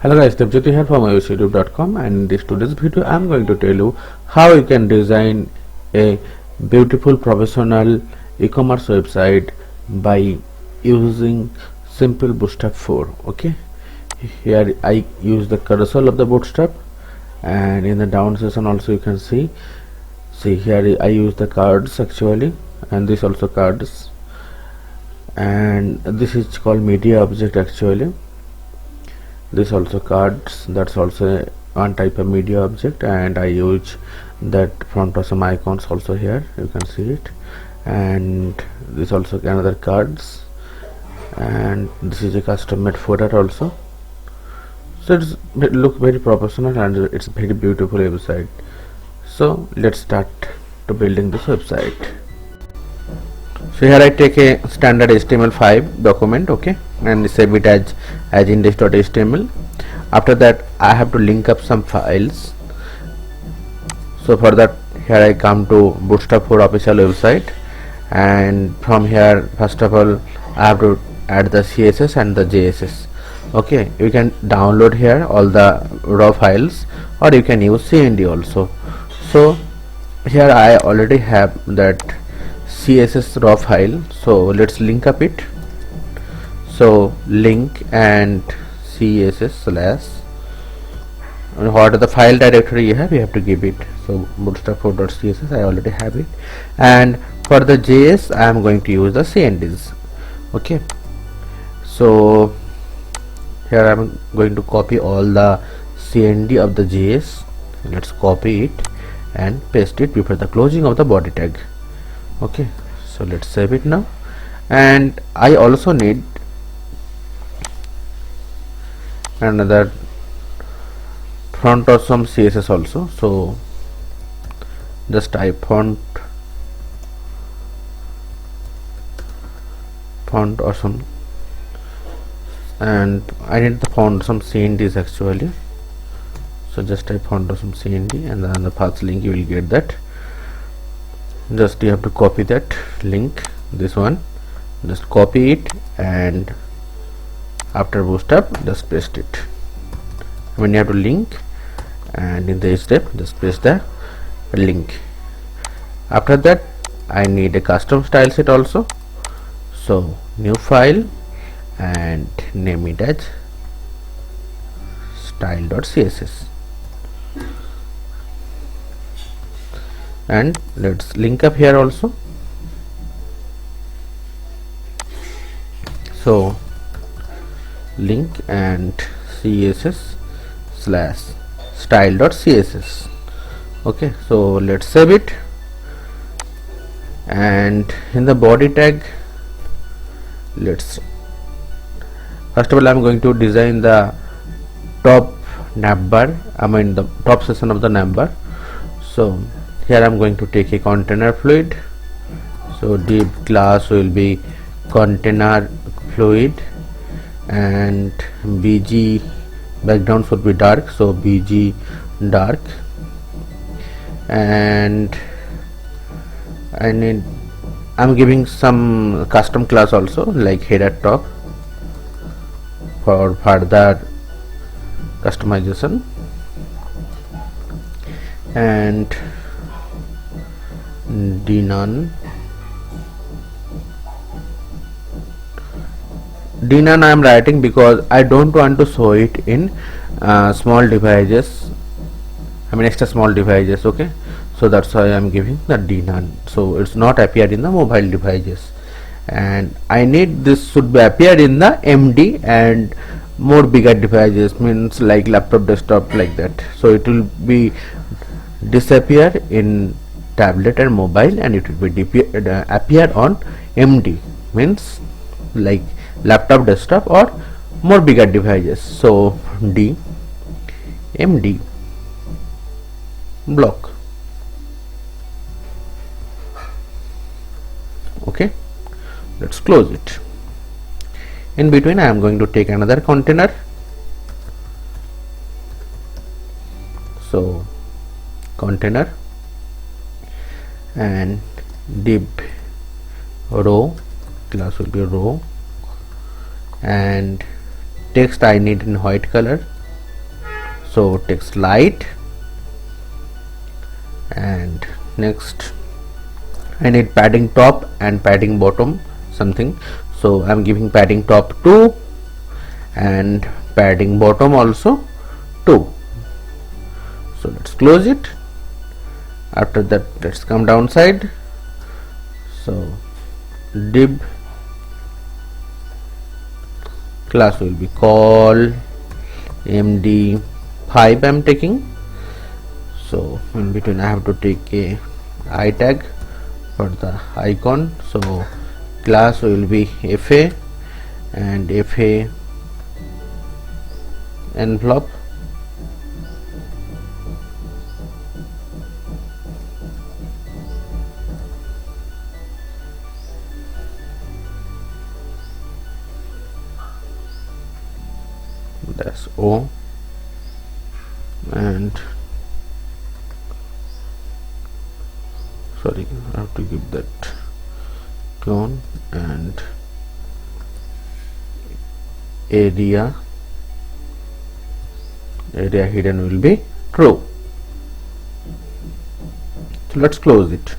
Hello guys, Devjyoti here from youtube.com, and in this today's video I am going to tell you how you can design a beautiful professional e-commerce website by using simple Bootstrap 4. Okay, here I use the carousel of the Bootstrap, and in the down section also you can see here I use the cards actually, and this also cards, and this is called media object actually. This also cards, that's also one type of media object, and I use that front of some icons also here, you can see it, and this also another cards, and this is a custom made footer also. So it's look very professional and it's very beautiful website. So let's start to building this website. So here I take a standard HTML5 document, okay, and save it as index.html. After that I have to link up some files. So for that here I come to Bootstrap 4 official website, and from here first of all I have to add the CSS and the JSS. Okay, you can download here all the raw files, or you can use CND also. So here I already have that CSS raw file, so let's link up it. So link and CSS slash, and what are the file directory you have to give it. So bootstrap4.css I already have it, and for the JS I am going to use the CNDs. Okay, so here I am going to copy all the CND of the JS. Let's copy it and paste it before the closing of the body tag. Okay, so let's save it now, and I also need another font or some CSS also. So just type font or some, and I need the font some CNDs actually. So just type font or some CND, and then the first link you will get that. Just you have to copy that link, this one, just copy it, and after Bootstrap just paste it. When you have to link, and in the step just paste the link. After that I need a custom style set also. So new file and name it as style.css, and let's link up here also. So link and CSS slash style.css. okay, so let's save it, and in the body tag let's first of all I'm going to design the top navbar, the top section of the navbar. So here I'm going to take a container fluid. So div class will be container fluid, and BG background should be dark, so BG dark, and I'm giving some custom class also like header top for further customization, and dnone I am writing because I don't want to show it in small devices, extra small devices. Okay, so that's why I am giving the dnone, so it's not appear in the mobile devices, and I need this should be appear in the MD and more bigger devices, means like laptop, desktop, like that. So it will be disappear in tablet and mobile, and it will be appear on MD, means like laptop, desktop, or more bigger devices. So D MD block. Okay, let's close it. In between I am going to take another container. So container and div row, class will be row, and text I need in white color. So text light, and next I need padding top and padding bottom something, so I'm giving padding top 2 and padding bottom also 2. So let's close it. After that, let's come downside. So div class will be call md5 I'm taking. So in between I have to take a I tag for the icon. So class will be fa and fa envelope. That's O, and sorry, I have to give that clone, and area hidden will be true. So let's close it.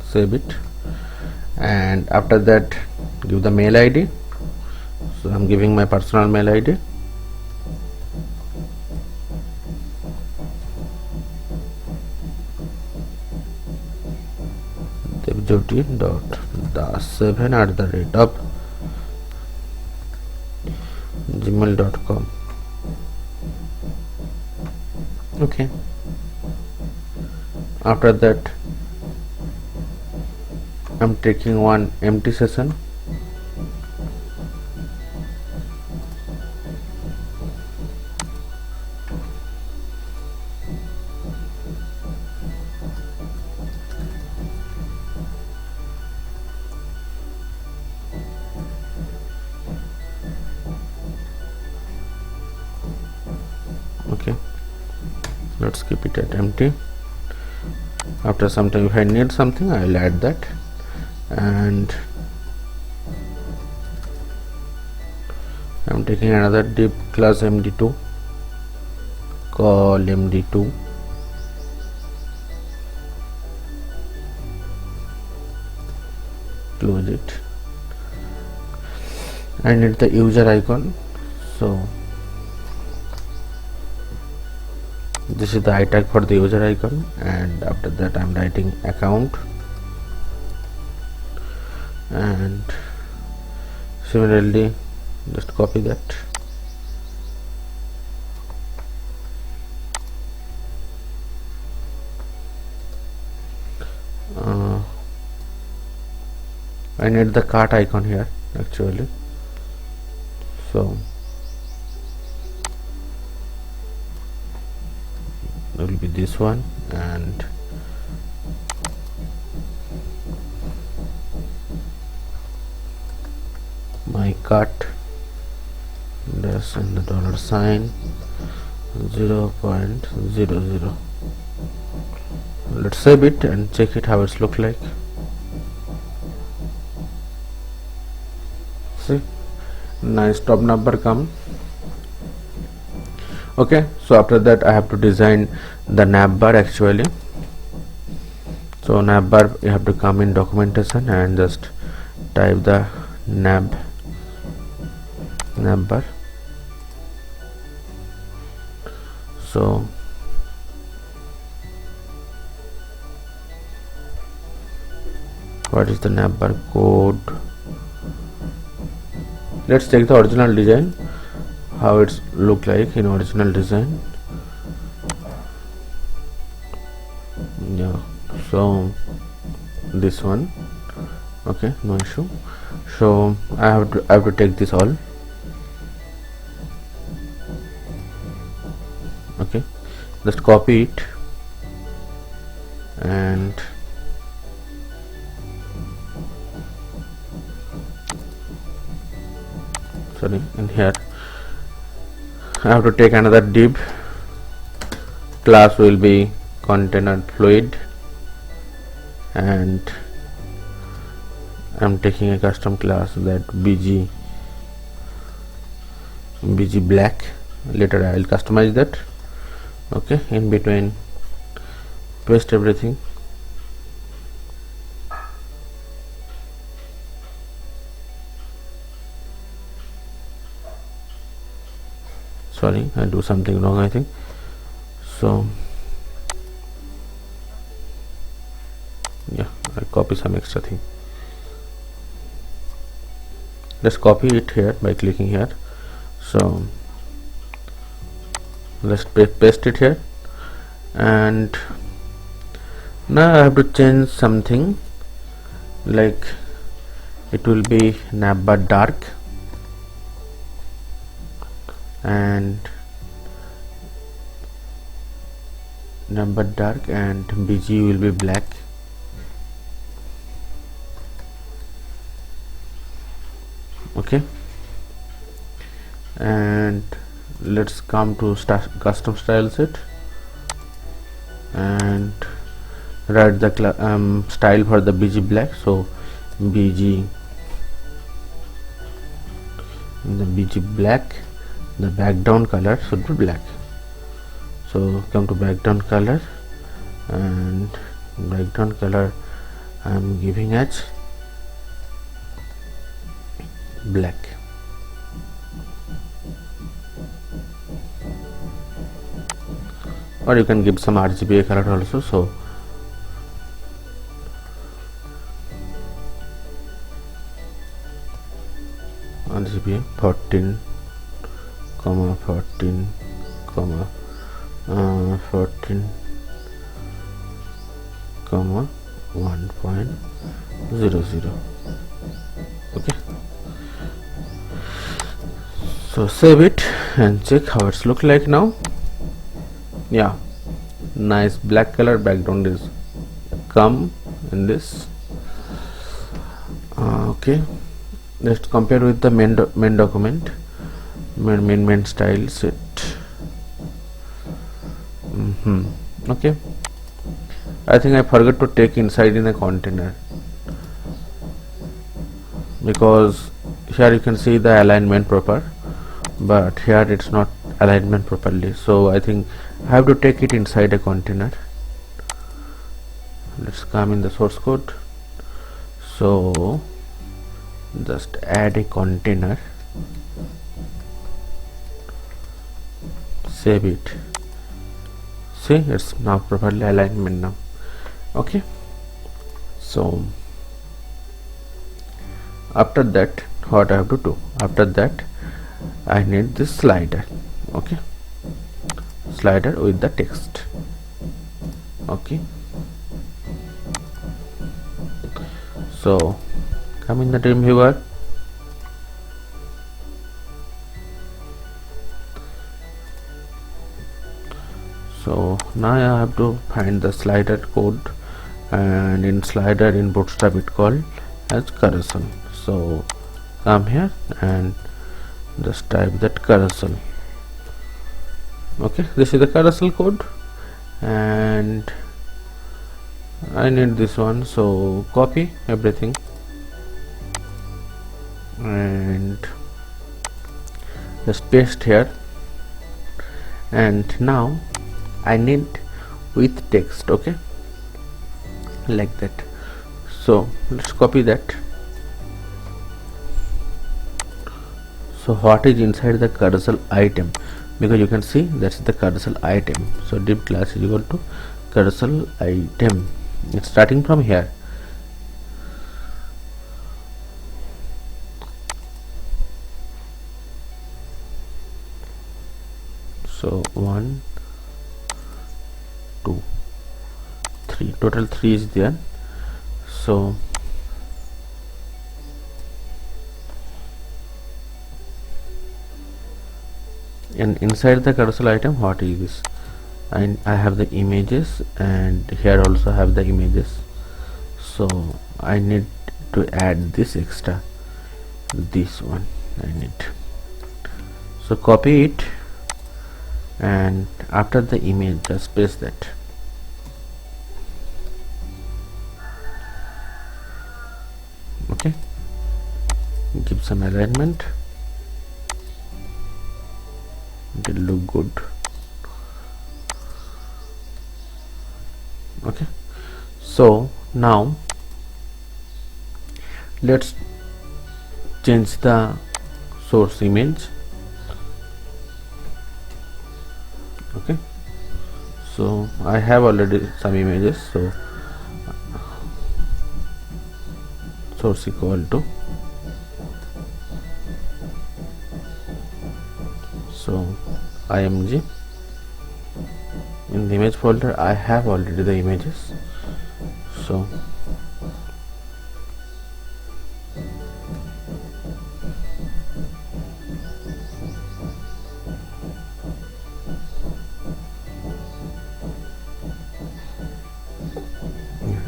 Save it, and after that give the mail ID. So I'm giving my personal mail ID. devjyoti.das7@gmail.com. Okay. After that, I'm taking one empty session. Okay, let's keep it at empty. After some time, if I need something, I will add that. And I'm taking another div class md2, call md2, close it. I need the user icon, so this is the I tag for the user icon, and after that I'm writing account, and similarly just copy that. I need the cart icon here actually, so it will be this one, and my cart dash and the $sign 0.00. Let's save it and check it how it's look like. See, nice top number come. Okay, so after that I have to design the nav bar actually. So nav bar, you have to come in documentation and just type the nav bar. So what is the nav bar code? Let's take the original design, how it's look like in original design. Yeah, so this one. Okay, no issue. So I have to take this all. Okay, just copy it and in here I have to take another div. Class will be container fluid, and I'm taking a custom class that bg bg black. Later I will customize that. Okay, in between paste everything. Sorry, I do something wrong, I think. So yeah, I copy some extra thing. Let's copy it here by clicking here. So let's paste it here, and now I have to change something, like it will be navbar dark and bg will be black. Okay, and let's come to custom style set and write the style for the bg black. So bg black, the background color should be black. So come to background color, and background color I am giving as black. Or you can give some RGBA color also. So RGBA 14, 14, 14, 1.00. Okay, so save it and check how it's look like now. Yeah, nice black color background is come in this. Okay, let's compare with the main document, main style set. Okay, I think I forgot to take inside in a container, because here you can see the alignment proper, but here it's not alignment properly. So I think I have to take it inside a container. Let's come in the source code. So just add a container, save it. See, it's now properly alignment now. Okay, so after that what I have to do? After that I need this slider. Okay, slider with the text. Okay, so come in the dream viewer. So now I have to find the slider code, and in slider in Bootstrap it called as carousel. So come here and just type that carousel. Okay, this is the carousel code, and I need this one. So copy everything and just paste here, and now I need with text. Okay, like that. So let's copy that. So what is inside the carousel item? Because you can see that's the carousel item. So div class is equal to carousel item. It's starting from here. So 1, 2, 3, total 3 is there. So and inside the carousel item, what is this? And I have the images, and here also have the images. So I need to add this extra, this one I need. So copy it, and after the image just paste that. Okay, give some alignment. it will look good. Okay, so now let's change the source image. Okay, so I have already some images, so source equal to, so img. In the image folder I have already the images, so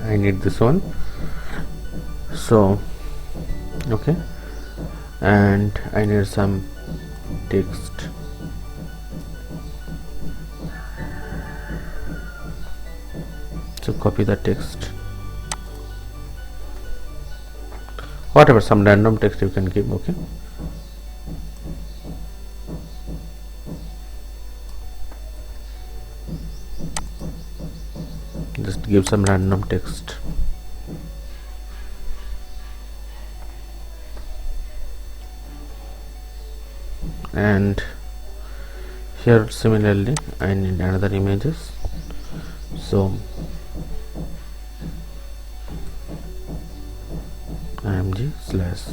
I need this one. So okay, and I need some text. So copy the text, whatever, some random text you can give. Okay, just give some random text. And here similarly I need another images, so img slash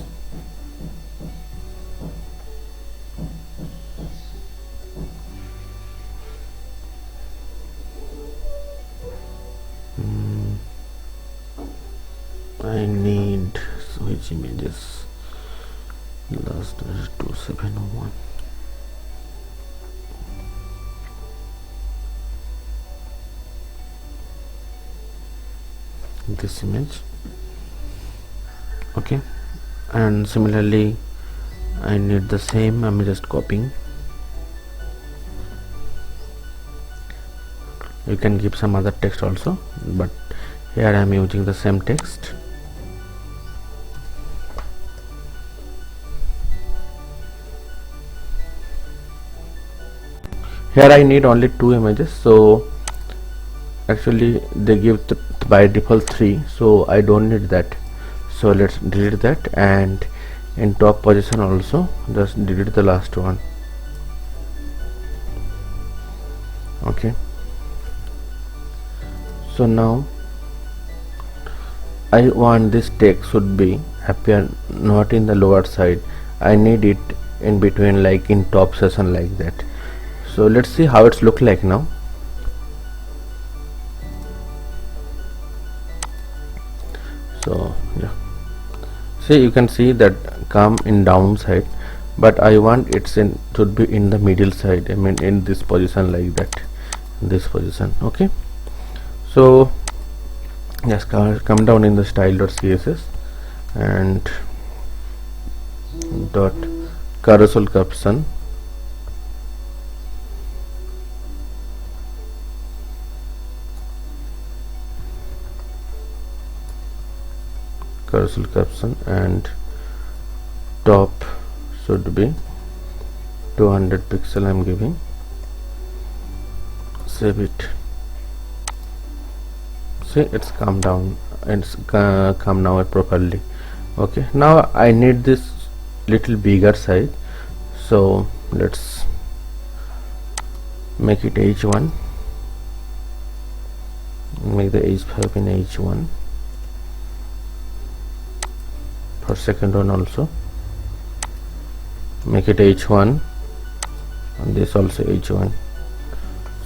I need which images, last 2701. This image. Okay, and similarly I need the same. I'm just copying. You can give some other text also, but here I am using the same text. Here I need only 2 images, so actually they give by default 3, so I don't need that. So let's delete that, and in top position also just delete the last one. Okay, so now I want this text should be appear not in the lower side, I need it in between, like in top section, like that. So let's see how it's look like now. So yeah, see, you can see that come in downside, but I want it's in should be in the middle side, I mean in this position, like that, this position. Okay, so just come down in the style.css and dot carousel caption, and top should be 200 pixel. I'm giving, save it. See, it's come down and it's come now properly. Okay, now I need this little bigger size, so let's make it h1, make the h5 in h1, for second one also make it h1, and this also h1.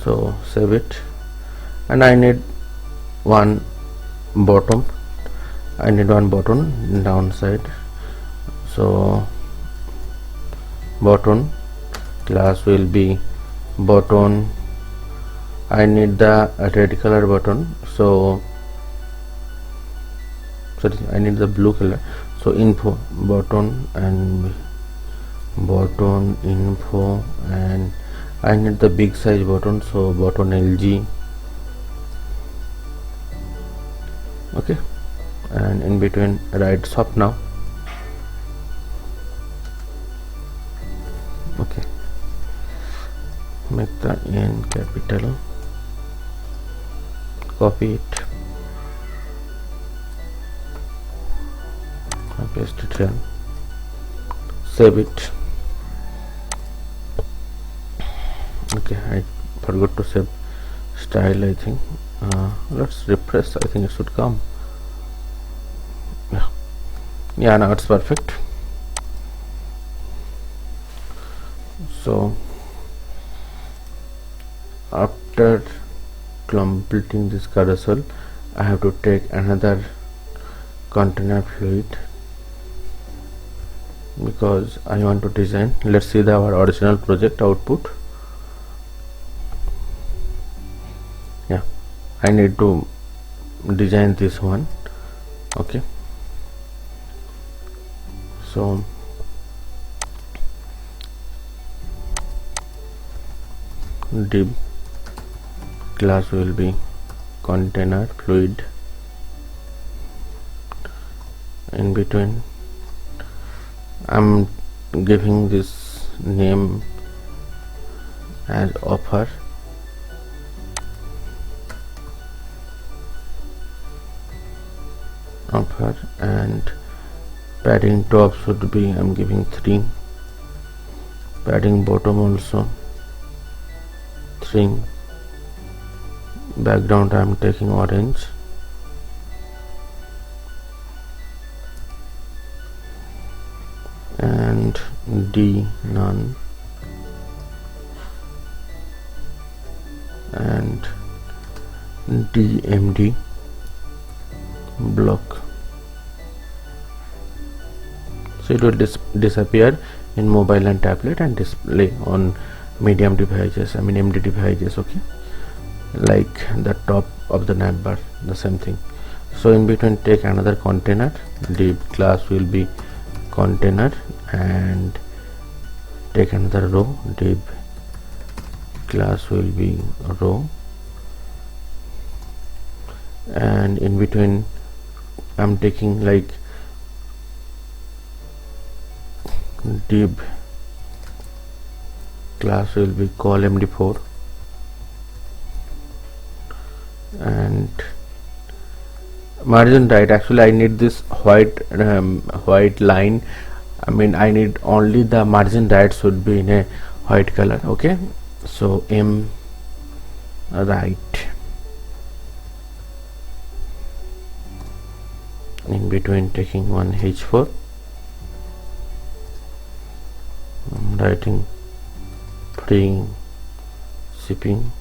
So save it, and I need one bottom, downside. So button class will be button. I need the red color button, so sorry, I need the blue color. So info button and button info, and I need the big size button, so button LG. Okay, and in between write shop now. Okay, copy it, I paste it here, save it. Okay, I forgot to save style, I think. Let's refresh. I think it should come. Yeah, now it's perfect. So after completing this carousel, I have to take another container fluid because I want to design. Let's see our original project output. Yeah, I need to design this one. Okay, so div class will be container fluid. In between I'm giving this name as offer, and padding top should be, I'm giving 3, padding bottom also 3, background I'm taking orange, and D none, and DMD block. So it will disappear in mobile and tablet and display on medium devices, I mean MD devices. Okay, like the top of the navbar, the same thing. So in between take another container, div class will be container, and take another row, div class will be row, and in between I'm taking like div class will be call MD4, and margin right. Actually I need this white line, I mean I need only the margin right should be in a white color. Okay, so M right, in between taking one H4, I'm writing free shipping.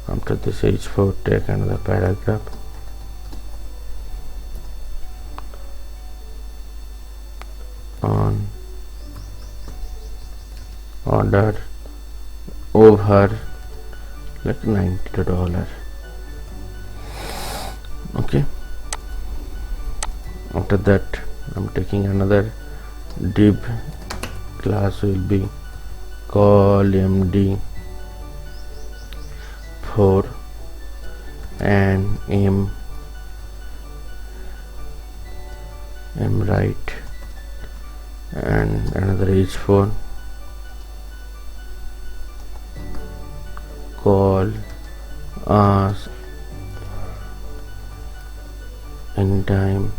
After this H4 take another paragraph, on order over like $92. Okay, after that I'm taking another div class will be call MD4 and M right, and another H4 call us in time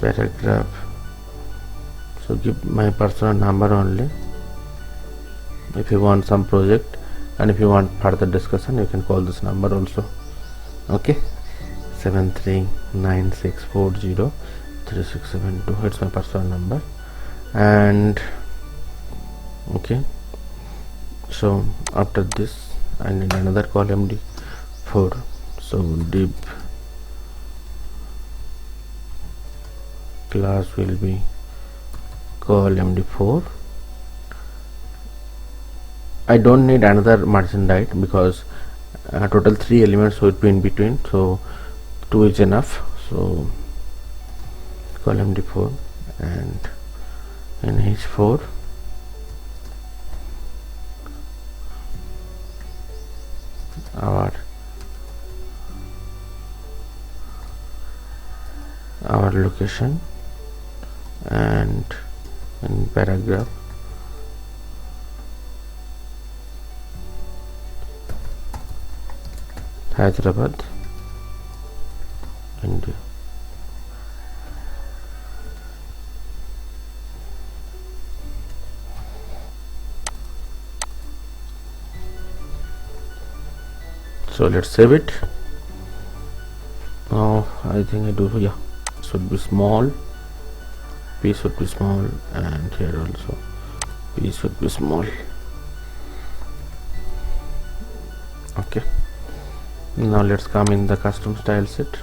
paragraph. So give my personal number only. If you want some project and if you want further discussion, you can call this number also. Okay, 7396403672. It's my personal number. And okay, so after this I need another call MD4. So div class will be call MD4. I don't need another margin right because total 3 elements would be in between, so 2 is enough. So call MD4, and in H4 our location, and in paragraph Hyderabad, India. So let's save it. Now I think I do, yeah, should be small, p should be small, and here also p should be small. Okay, now let's come in the custom style sheet.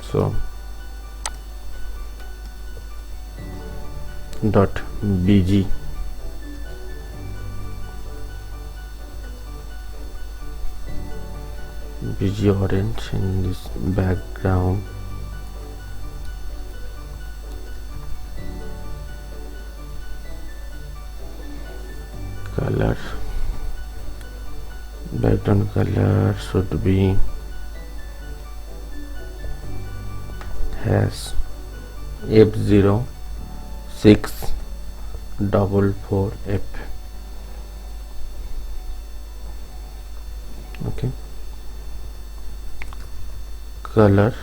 So dot bg orange in this background, color, background color should be has F0644F. Okay, color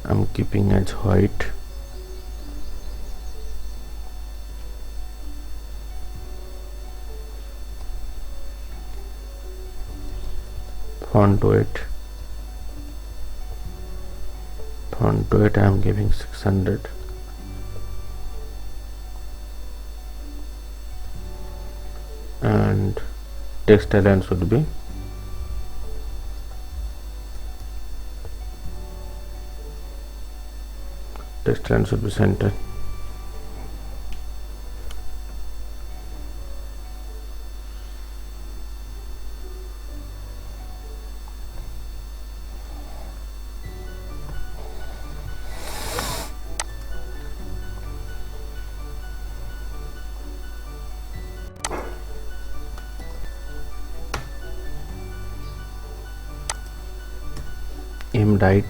I'm keeping as white. Font weight I am giving 600. And text align should be center. Right.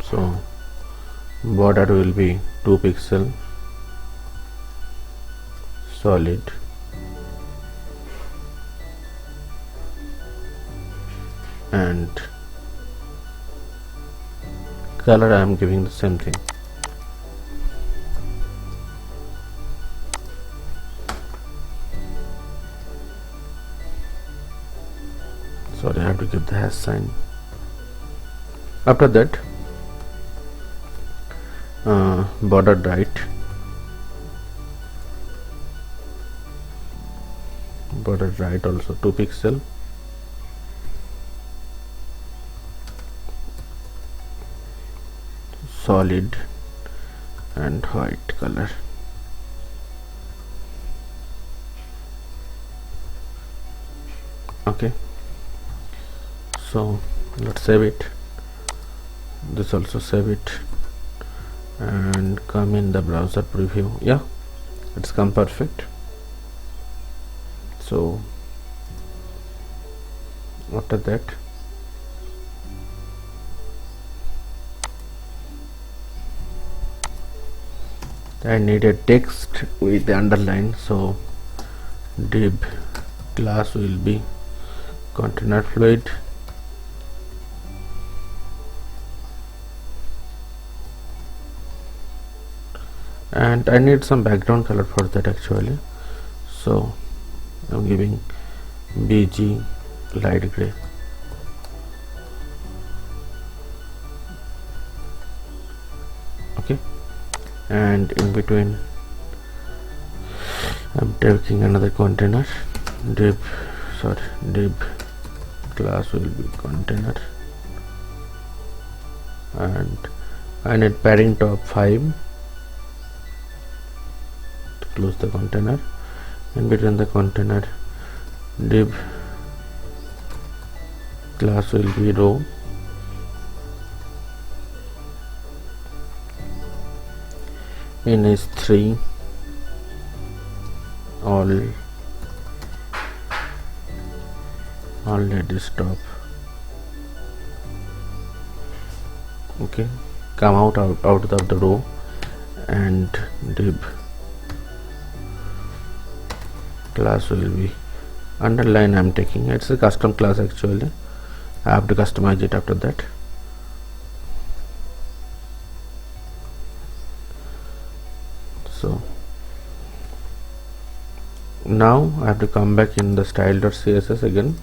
So border will be 2 pixel, solid, and color I am giving the same thing. Sorry, I have to give the hash sign. After that, border right, also 2 pixel, solid, and white color. Okay, so let's save it. This also save it and come in the browser preview. Yeah, it's come perfect. So after that, I need a text with the underline, so div class will be container fluid, and I need some background color for that actually, so I'm giving BG light gray. Okay, and in between I'm taking another container, div class will be container, and I need padding top 5 to close the container. In between the container, div class will be row, in is 3, already stop. Okay, come out of the row and div class will be underline. I'm taking, it's a custom class actually. I have to customize it after that. So now I have to come back in the style.css again.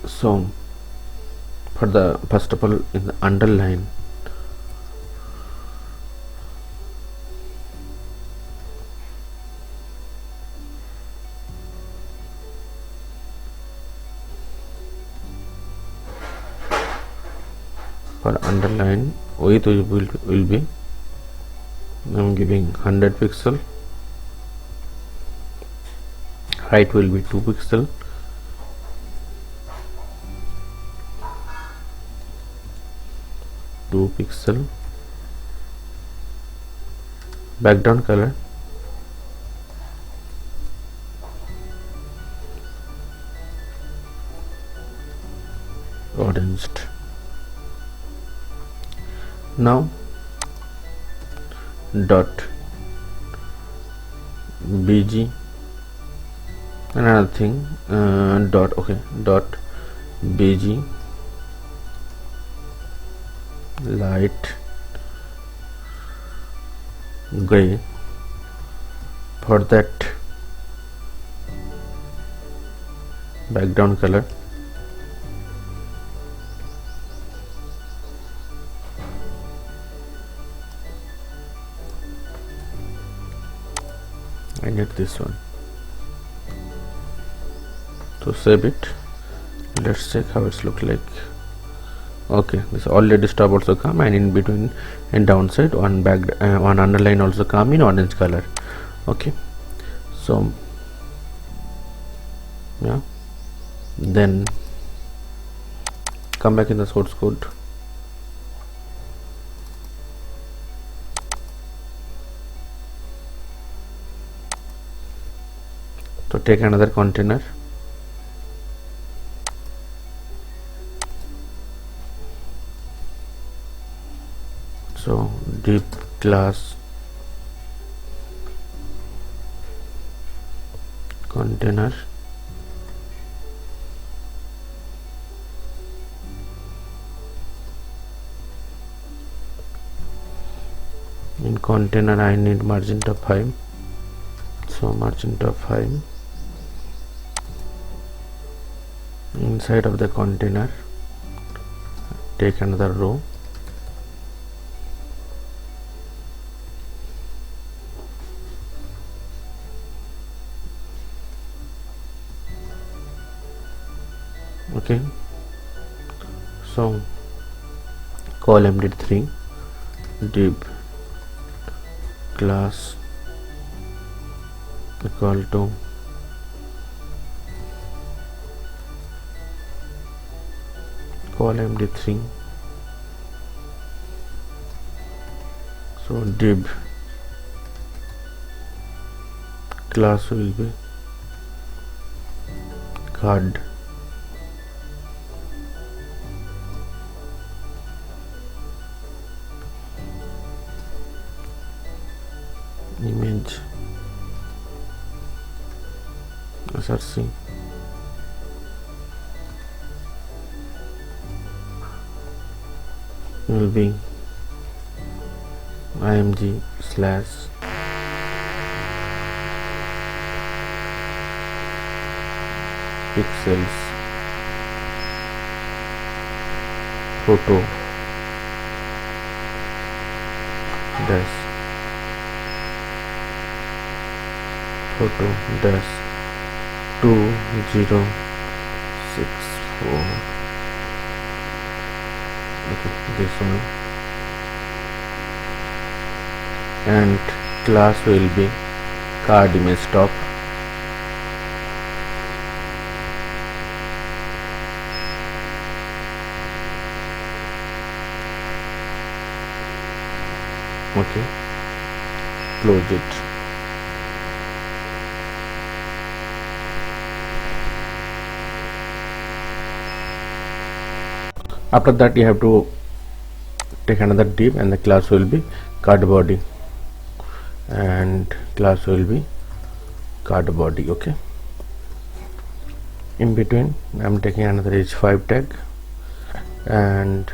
So for the first of all, in the underline, width will be, I'm giving 100 pixel, height will be 2 pixel, background color orange. Now dot bg, another thing, dot bg light gray. For that, background color I get this one. So save it. Let's check how it's look like. Okay, this already stop also come, and in between and downside one one underline also come in orange color. Okay, so yeah, then come back in the source code. So take another container, so div class container, in container I need margin of 5, so margin of 5. Inside of the container take another row, okay, so call md3 div class equal to call md3, so div class will be card, image src, will be img slash pixels photo dash 2064. Okay, this one, and class will be card image top, okay, close it. After that you have to take another div and the class will be card body, and class will be card body. Okay, in between I'm taking another h5 tag and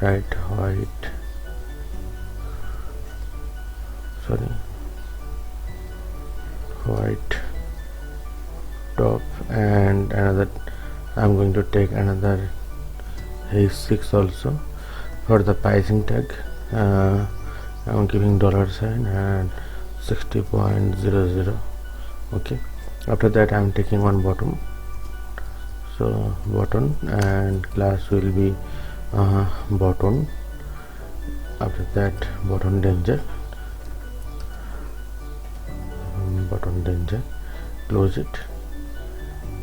write white top, and another I'm going to take another h6 also for the pricing tag. I'm giving $sign and 60.00. okay, after that I'm taking one bottom, so button, and class will be button. After that button danger, close it,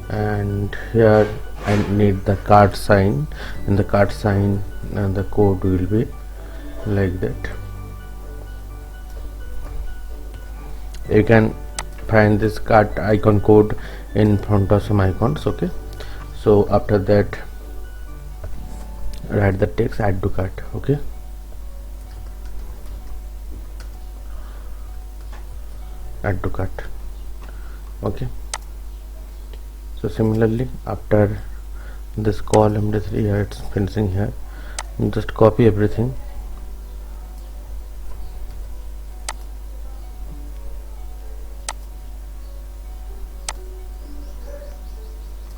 and here I need the card sign. In the card sign the code will be like that. You can find this card icon code in front of some icons. Okay, so after that write the text add to cart. Okay, add to cart. Okay, so similarly after this column, this here it's finishing here, just copy everything,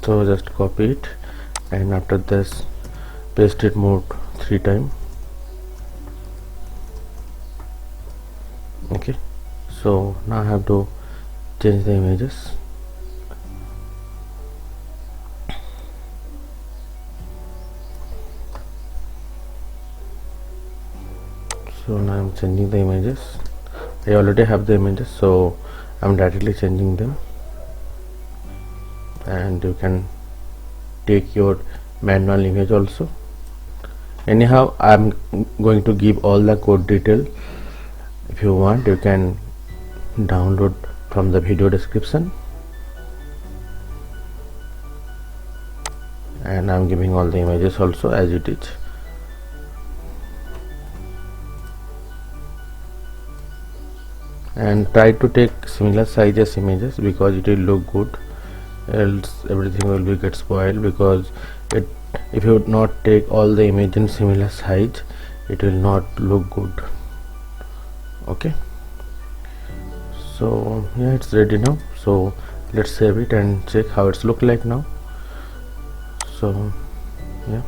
so just copy it, and after this paste it more 3 times. Okay, so now I have to change the images. So now I'm changing the images. I already have the images, so I'm directly changing them, and you can take your manual image also. Anyhow, I'm going to give all the code detail. If you want, you can download from the video description, and I'm giving all the images also as it is. And try to take similar sizes images because it will look good, else everything will be get spoiled, because if you would not take all the image in similar size, it will not look good. Okay, so yeah, it's ready now. So let's save it and check how it's look like now. So yeah,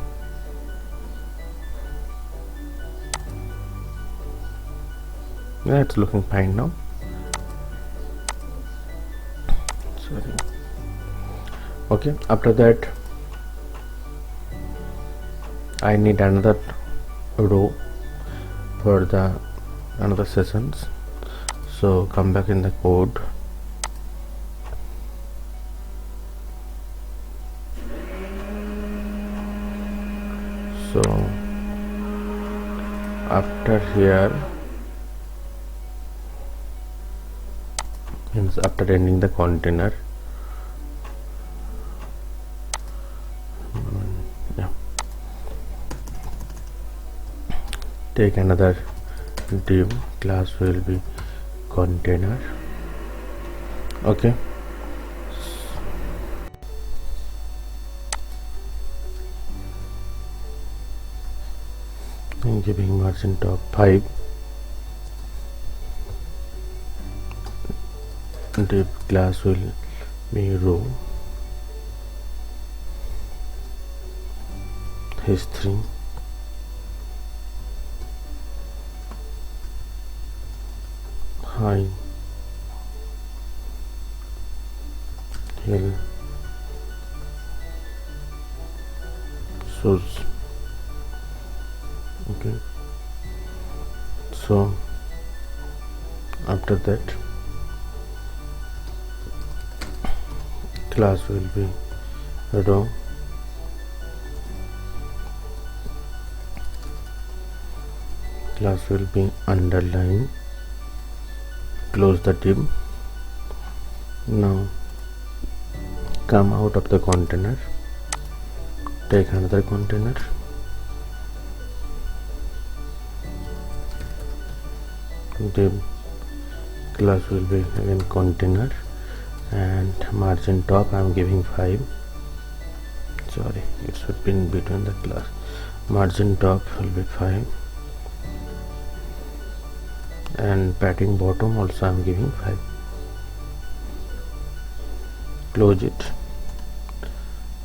it's looking fine now. Sorry. Okay, after that I need another row for the another sessions, so come back in the code, so after here means after ending the container, take another div, class will be container. Okay, I'm giving margin top 5, div class will be row history, high hill source. Okay, so after that class will be row, class will be underline, close the div. Now come out of the container, take another container, div class will be again container, and margin top I am giving 5. Sorry, it should be in between the class. Margin top will be 5, and padding bottom also I am giving 5. Close it,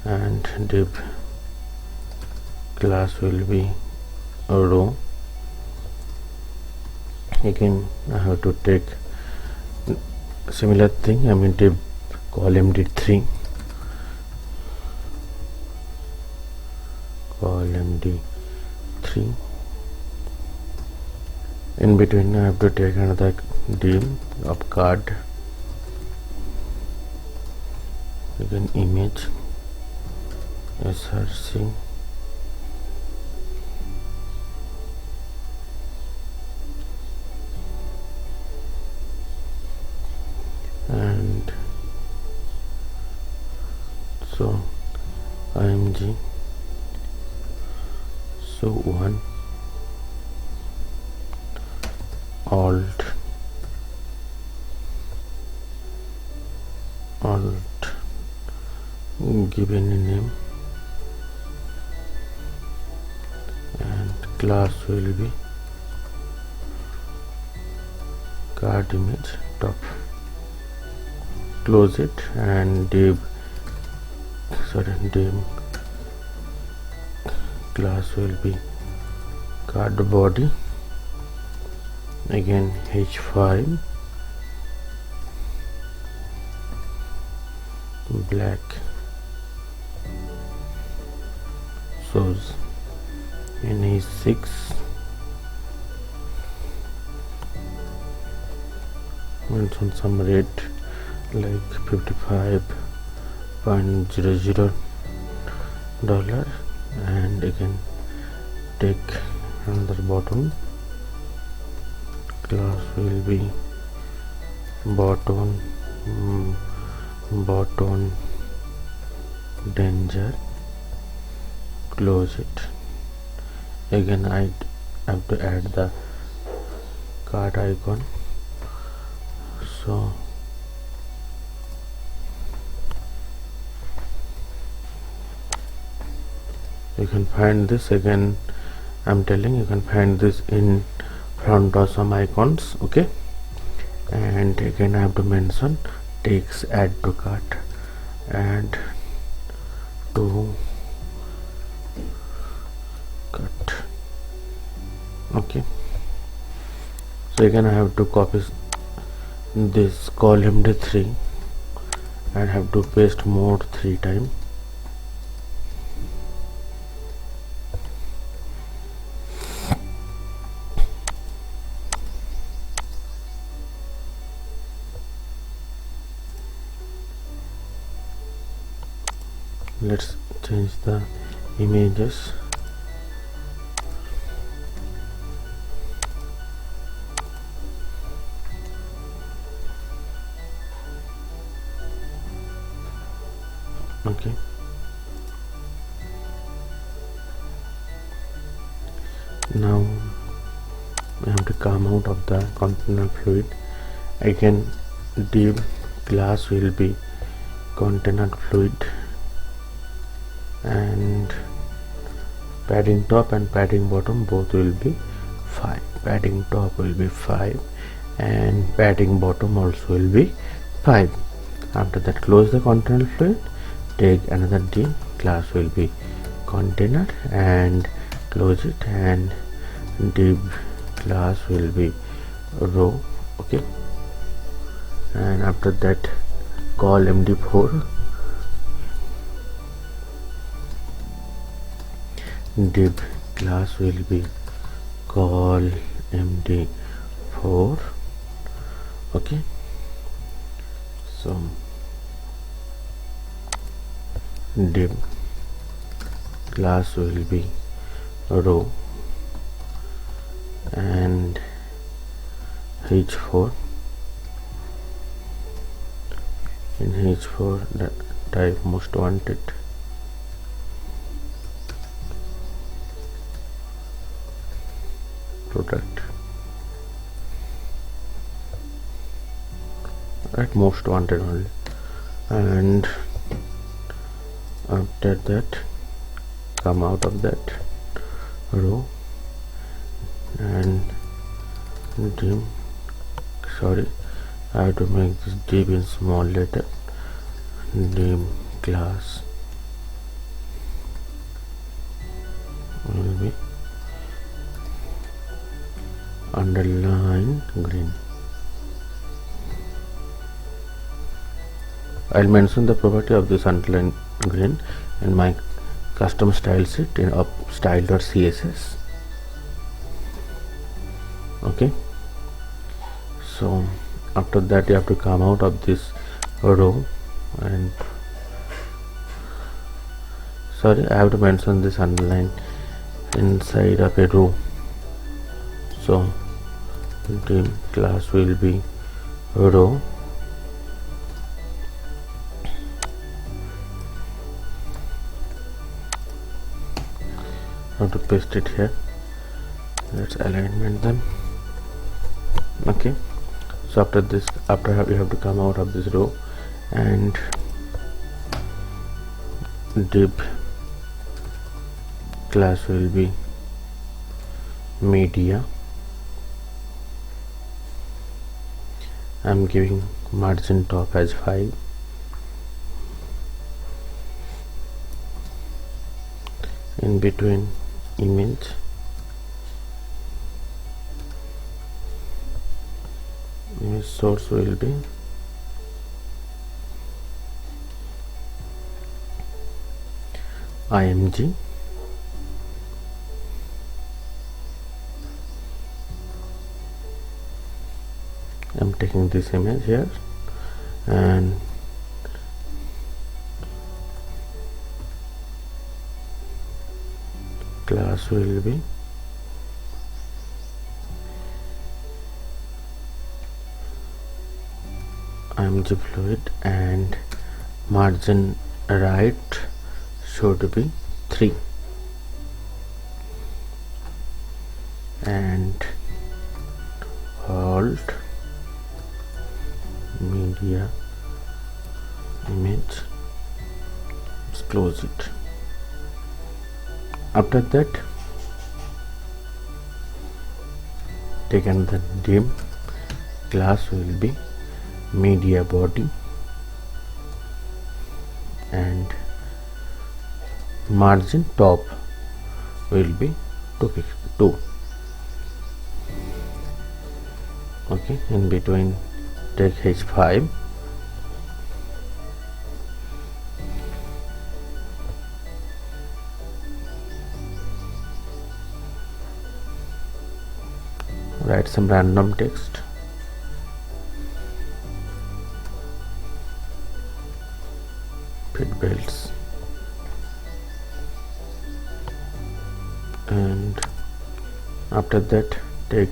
and div class will be a row. Again I have to take similar thing. I mean div column d3, column d3. In between I have to take another div of card, again image src, and so img so 1 alt give any name, and class will be card image top. Close it, and div class will be card body, again h5 black, shows in h6 mention some rate like $55.00, and again take another bottom. Class will be bottom danger. Close it. Again I have to add the card icon, so you can find this. Again I'm telling you can find this in front of some icons. Okay, and again I have to mention text add to cart, add to cart. Okay, so again I have to copy this column d3 and have to paste more 3 times. Let's change the images. Okay, now we have to come out of the container fluid. Again div class will be container fluid, and padding top and padding bottom both will be 5. Padding top will be 5 and padding bottom also will be 5. After that close the container fluid, take another div, class will be container, and close it, and div class will be row. Okay, and after that call md4, div class will be call md4. Okay, so div class will be row and h4 in H4 type most wanted, product, right, most wanted only. And after that come out of that row and dim, sorry, I have to make this div in small letter, dim class will be underline green. I'll mention the property of this underline green in my custom style sheet in of style.css. Okay, so after that you have to come out of this row and sorry, I have to mention this underline inside of a row. So dim class will be row, how to paste it here. Let's alignment them. Okay, so after this, you have to come out of this row and div class will be media. I'm giving margin top as 5, in between image source will be img, I'm taking this image here and class will be img fluid and margin right should be 3 and alt media image, let's close it. After that take another dim class will be media body and margin top will be 2. Okay, in between take H5 write some random text, fit belts, and after that take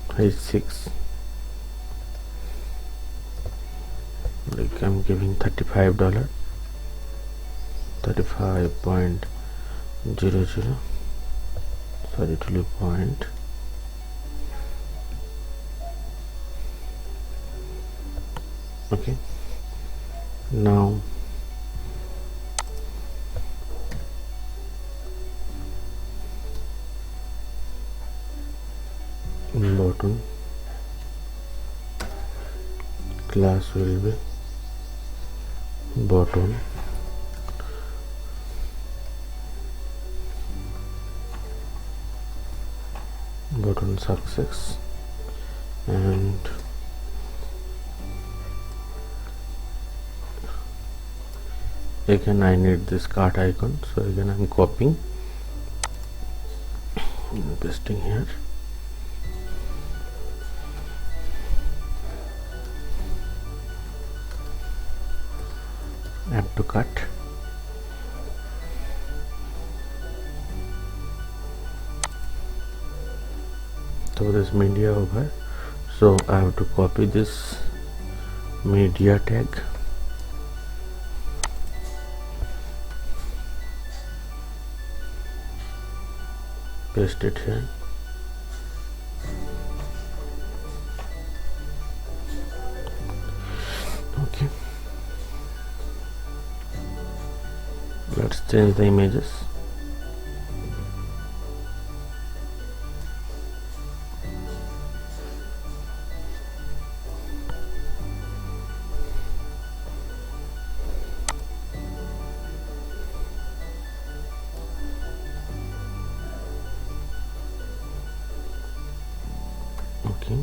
H6, like I'm giving $35, 35.00, sorry, to leave point. Okay, now bottom class will be bottom success, and again I need this cart icon, so again I'm copying and pasting here. Add to cart, so this media over, So I have to copy this media tag, paste it here. Okay, let's change the images. Okay,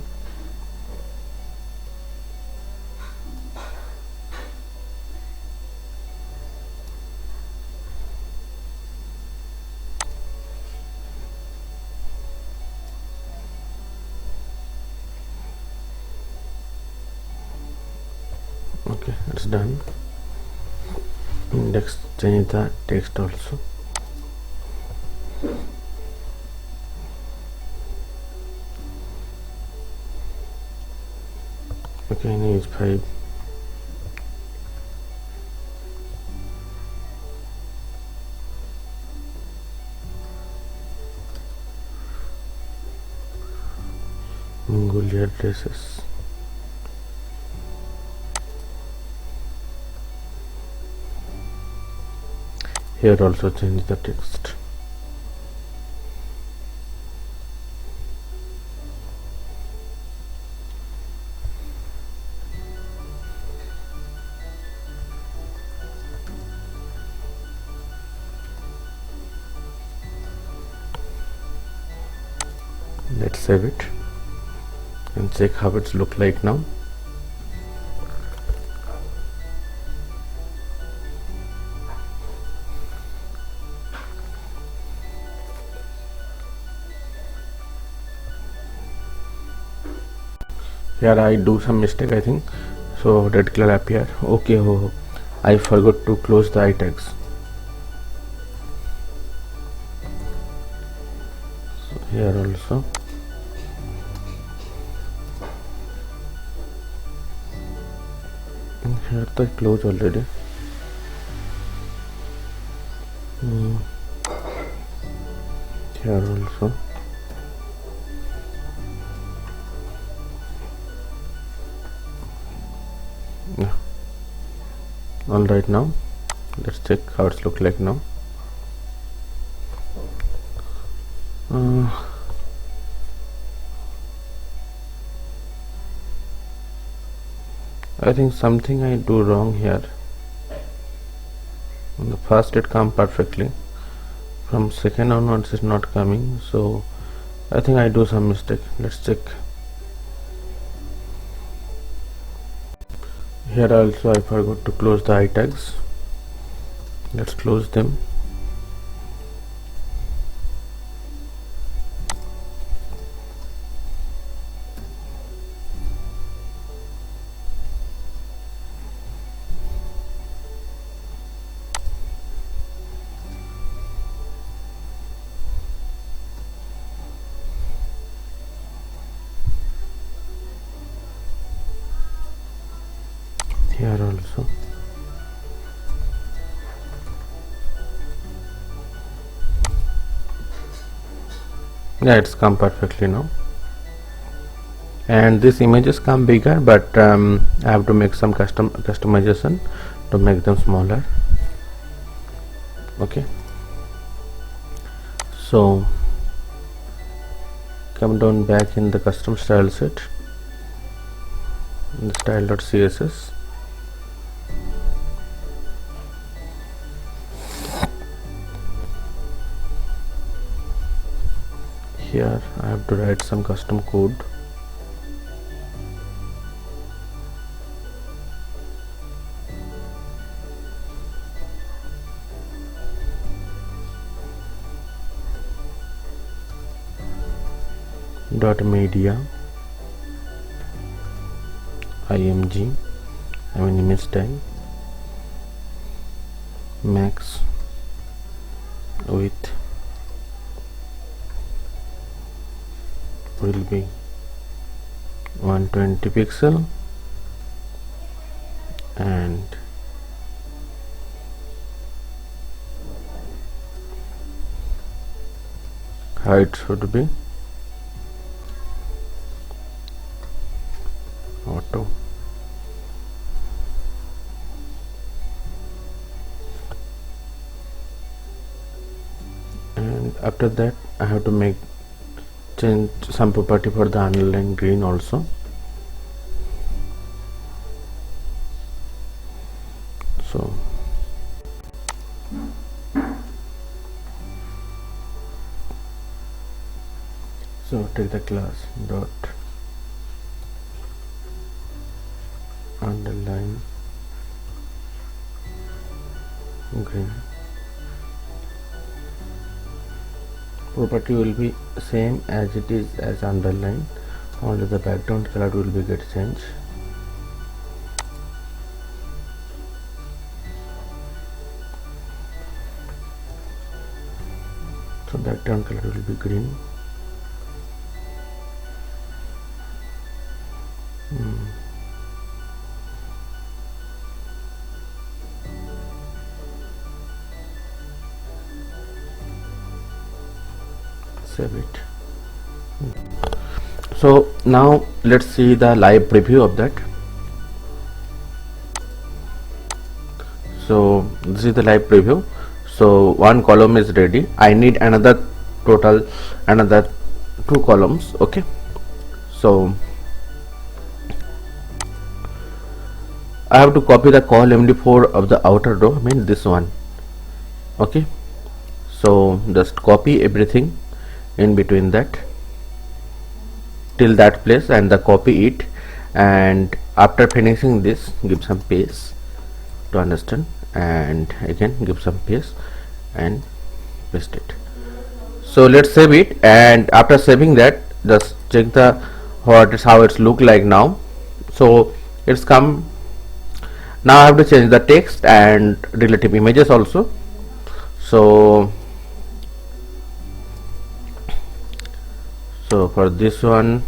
okay, it's done. Let's change the text also. Okay, news 5. Mongolia dresses. Here also change the text. Let's save it and check how it's look like now. Here I do some mistake, I think. So red color appear. Okay, I forgot to close the itags. So here also. Here the close already. Here also. Yeah. All right, now let's check how it's look like now. I think something I do wrong here. On the first it come perfectly, from second onwards it's not coming, so I think I do some mistake. Let's check. Here also I forgot to close the itags. Let's close them. Here also. Yeah, it's come perfectly now. And these images come bigger, but I have to make some customization to make them smaller. Okay, so come down back in the custom style set in the style.css. Here I have to write some custom code. .media img, image style, max width will be 120 pixel and height should be auto. And after that I have to change some property for the underline green also. So take the class dot underline green. Property will be same as it is as underline, only the background color will be get changed. So background color will be green. Save it. So now let's see the live preview of that. So this is the live preview. So one column is ready. I need another two columns. Okay, so I have to copy the col MD4 of the outer row, means this one. Okay, so just copy everything in between that till that place and the copy it, and after finishing this give some paste to understand, and again give some paste and paste it. So let's save it, and after saving that just check the how it's look like now. So it's come. Now I have to change the text and relative images also. So for this one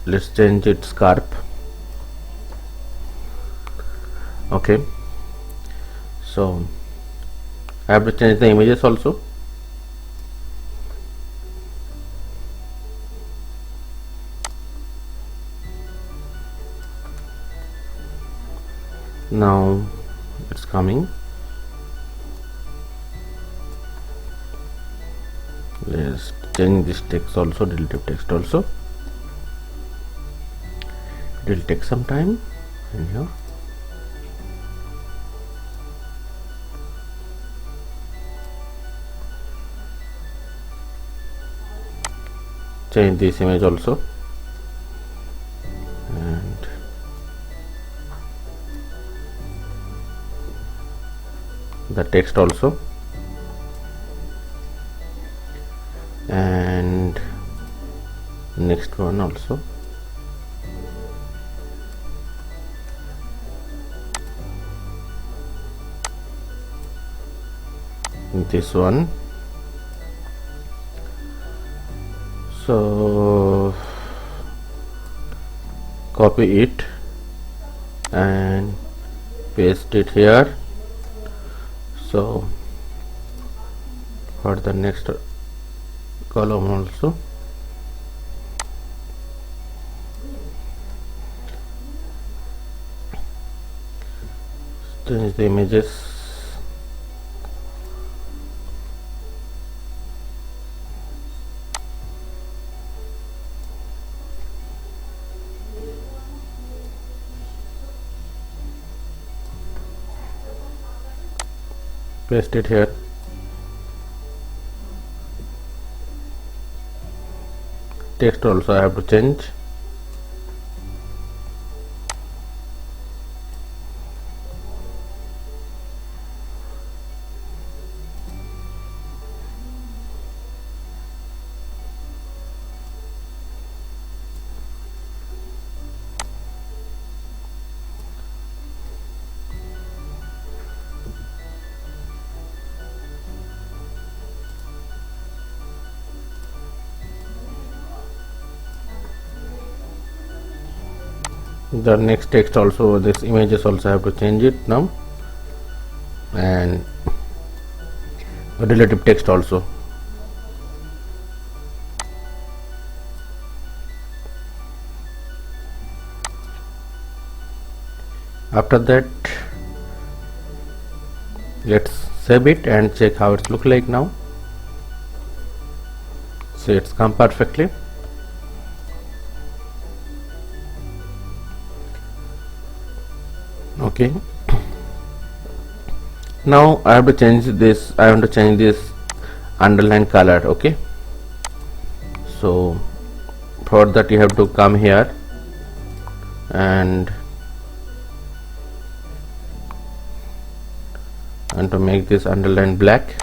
let's change it scarp. Okay, so I have to change the images also. Now it's coming. Let's change this text also, relative text also. It will take some time in here. Change this image also, and the text also, and next one also. This one. So copy it and paste it here. So for the next column also change the images. Paste it here. Text also I have to change. The next text also, this images also have to change it now, and relative text also. After that, let's save it and check how it look like now. So it's come perfectly. Okay, now I have to change this. I want to change this underline color. Okay, so for that you have to come here and to make this underline black,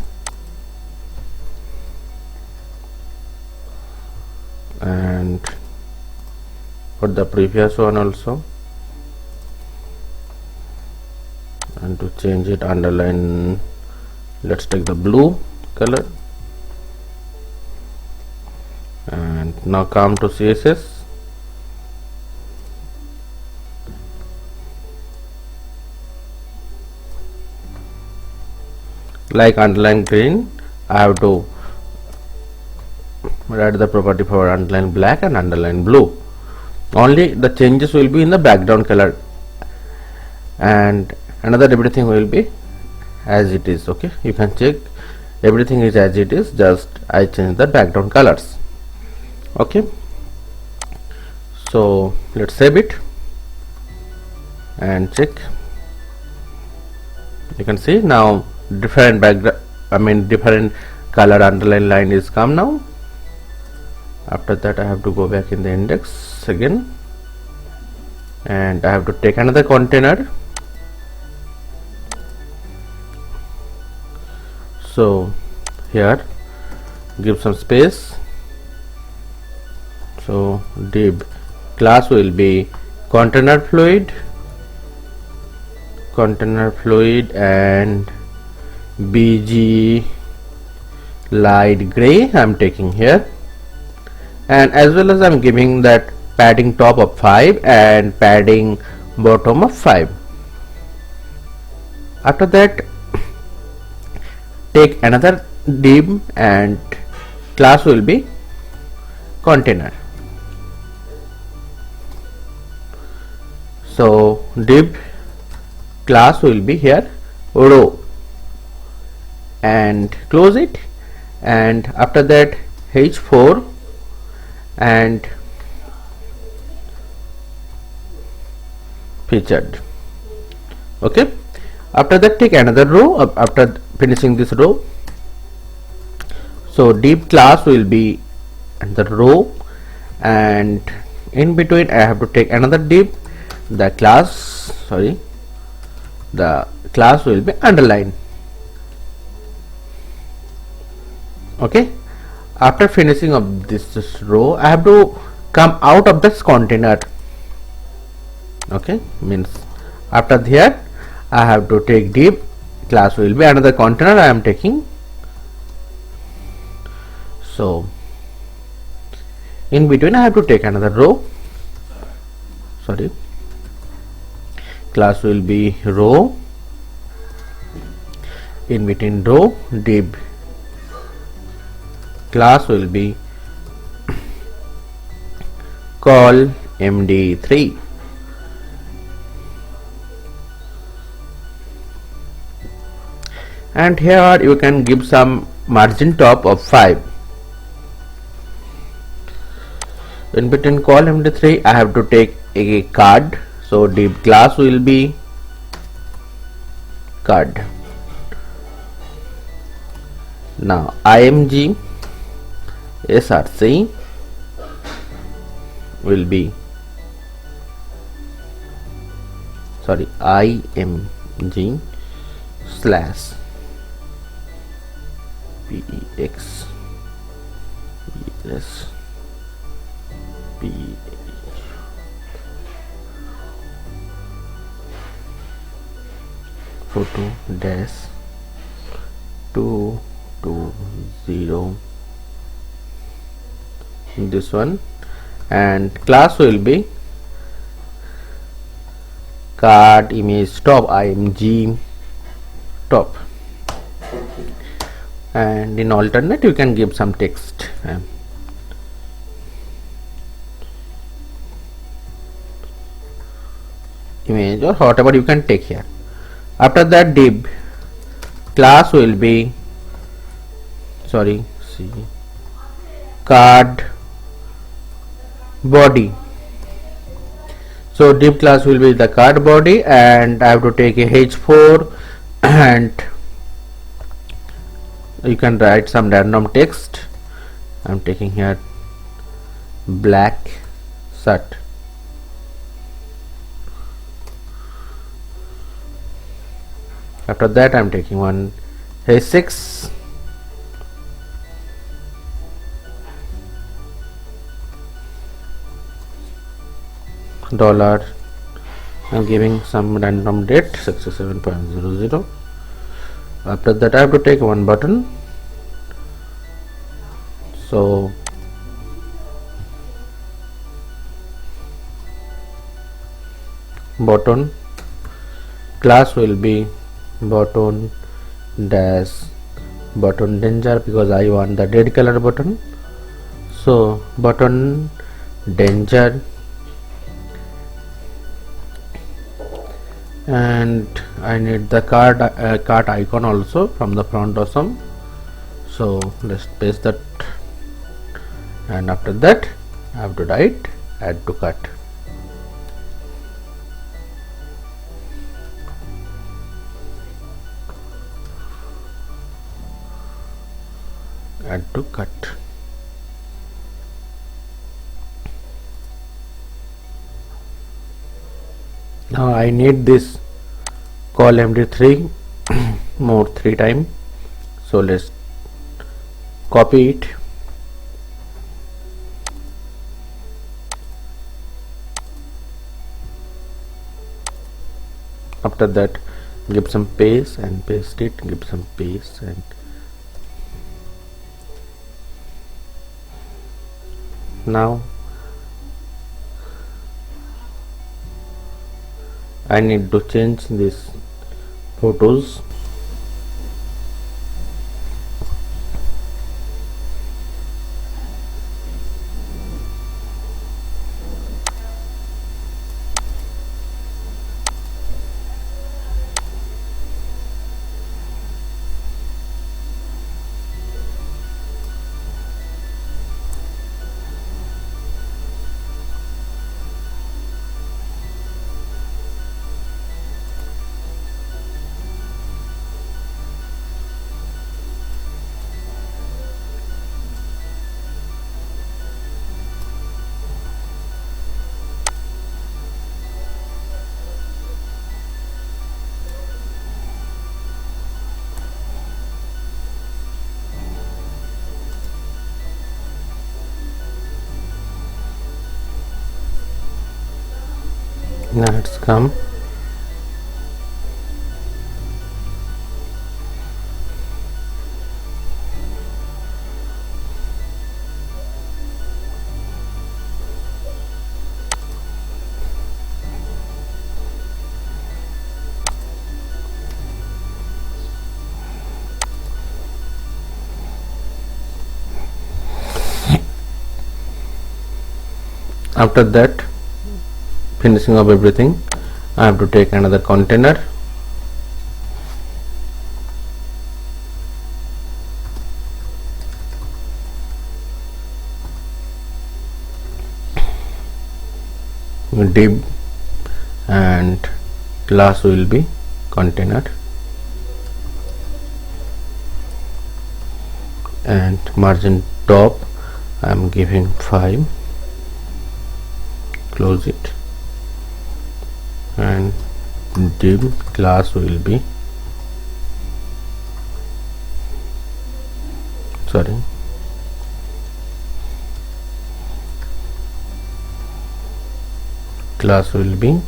and for the previous one also, and to change it underline, let's take the blue color. And now come to CSS, like underline green, I have to write the property for underline black and underline blue. Only the changes will be in the background color, and another everything will be as it is. Okay, you can check everything is as it is, just I change the background colors. Okay, so let's save it and check. You can see now different background, different color underline line is come now. After that I have to go back in the index again, and I have to take another container. So here give some space. So div class will be container fluid and bg light gray I'm taking here, and as well as I'm giving that padding top of 5 and padding bottom of 5. After that take another div and class will be container. So div class will be here row, and close it, and after that h4 and featured. Okay, after that take another row after finishing this row. So div class will be the row, and in between I have to take another div. The class will be underline. Okay, after finishing of this row I have to come out of this container. Okay, means after here I have to take div class will be another container I am taking. So in between I have to take another row, class will be row, in between row div class will be call md3. And here you can give some margin top of 5. In between call md3 I have to take a card. So div class will be card. Now img src will be img slash pex yes p photo dash 220 this one, and class will be card image top img top, and in alternate you can give some text, image or whatever you can take here. After that, div class will be card body. So div class will be the card body, and I have to take a h4 and you can write some random text. I'm taking here black shirt. After that, I'm taking one h6 dollar. I'm giving some random date 67.00. After that, I have to take one button. So button class will be button dash button danger, because I want the red color button. So button danger, and I need the card icon also from the front or some. So let's paste that, and after that I have to write add to cart. Add to cart. Now I need this call md3 more 3 times. So let's copy it. After that, give some paste and paste it, give some paste, and now I need to change these photos. Now it's come. After that, finishing of everything, I have to take another container. Div and class will be container, and margin top I am giving 5. Close it, and div class will be class will be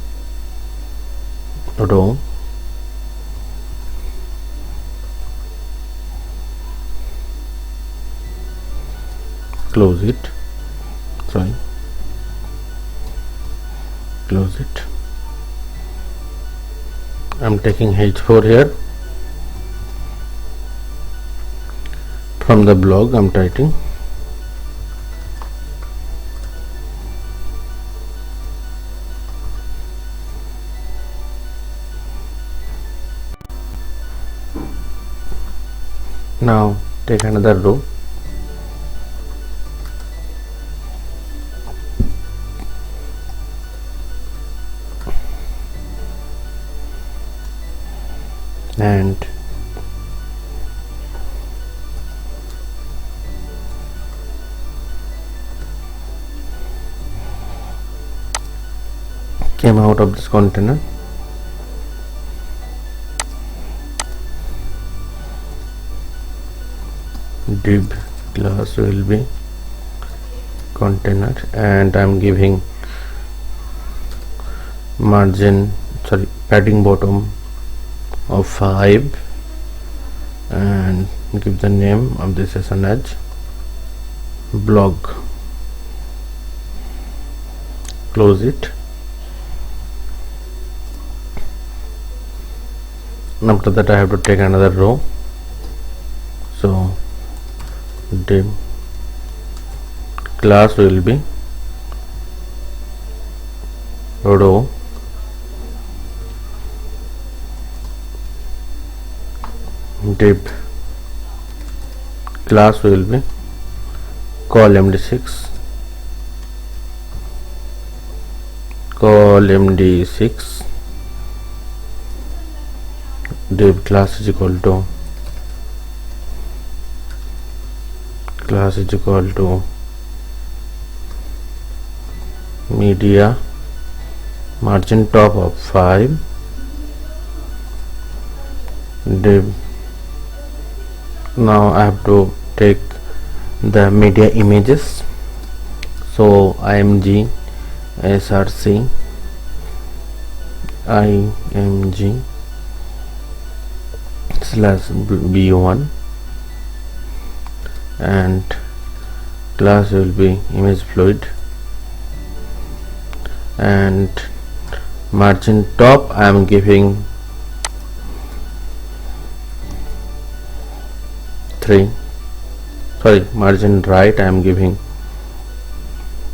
row, close it, close it, I'm taking h4 here. From the blog I'm writing now. Take another row, and came out of this container. Div class will be container, and I'm giving padding bottom of 5, and give the name of this session as blog. Close it. After that I have to take another row, so div class will be row, div class will be colMD6, div class is equal to media, margin top of 5, div. Now I have to take the media images, so img src img /b1, and class will be image fluid, and margin top I am giving 3, margin right I am giving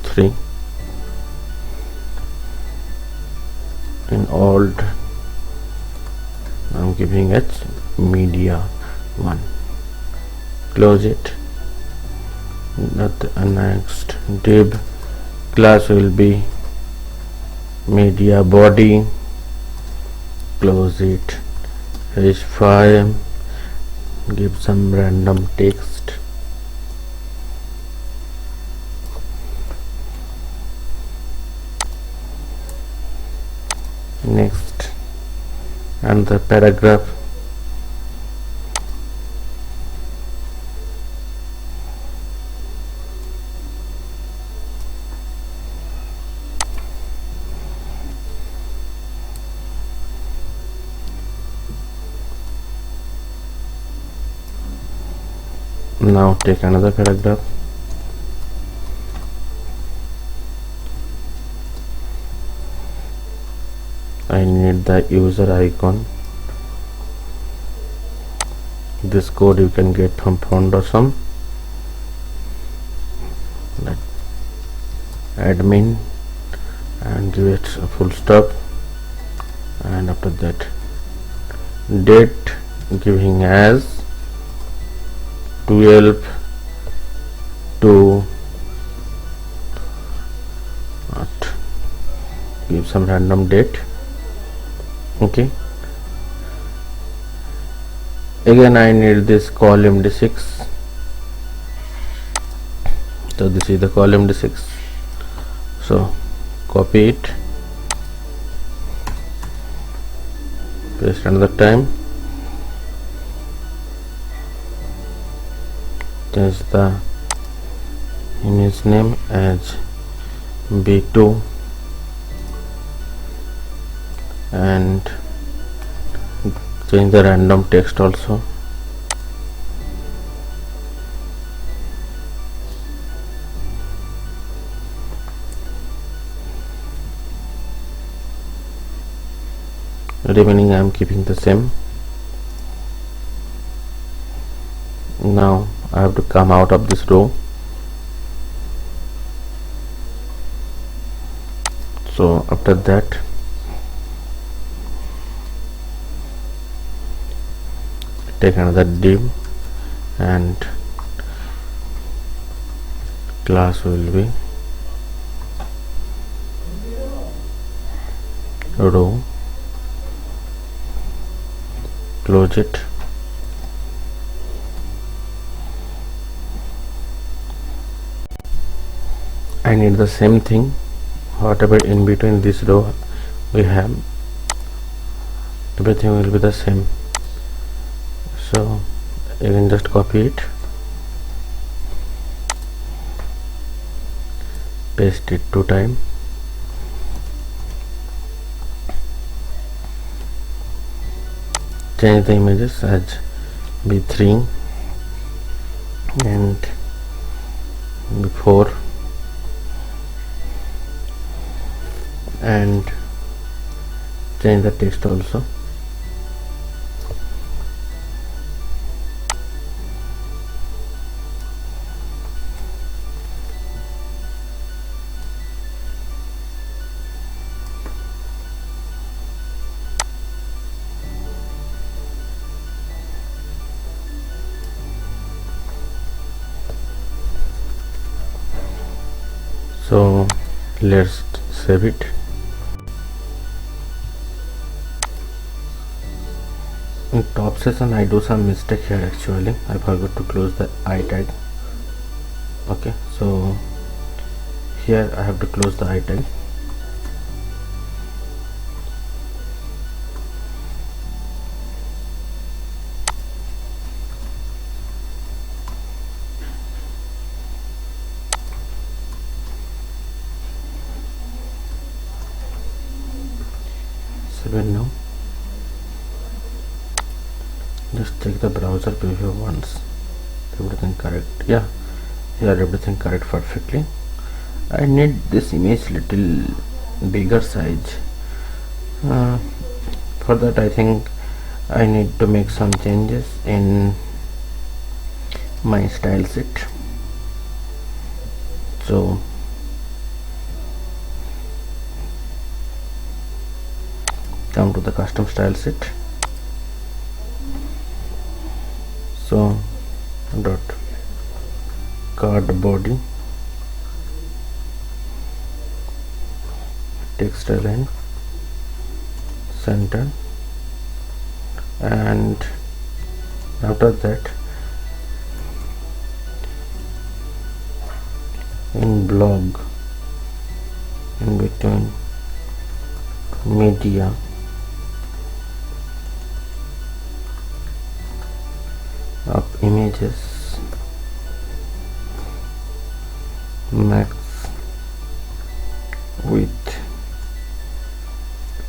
3, in alt I am giving it media 1. Close it. Next div class will be media body. Close it. h5, give some random text. Next, and the paragraph. Now take another paragraph. I need the user icon. This code you can get from Foundation, like admin, and give it a full stop, and after that date giving as 12 to give some random date. Okay, again I need this colMD6, so this is the colMD6, so copy it, paste another time, change the image name as b2, and change the random text also. remaining I am keeping the same. Now I have to come out of this row. So after that take another div and class will be row, close it, I need the same thing, whatever in between this row we have, everything will be the same. So you can just copy it, paste it 2 times, change the images as B3 and B4 and change the text also. So let's save it. In top session I do some mistake here, actually I forgot to close the I tag. Okay, so here I have to close the I tag. Now just check the browser preview once. Everything correct? Yeah, here everything correct perfectly. I need this image little bigger size. For that I think I need to make some changes in my style sheet. So come to the custom style sheet. So dot card body text align center, and after that in blog in between media of images max with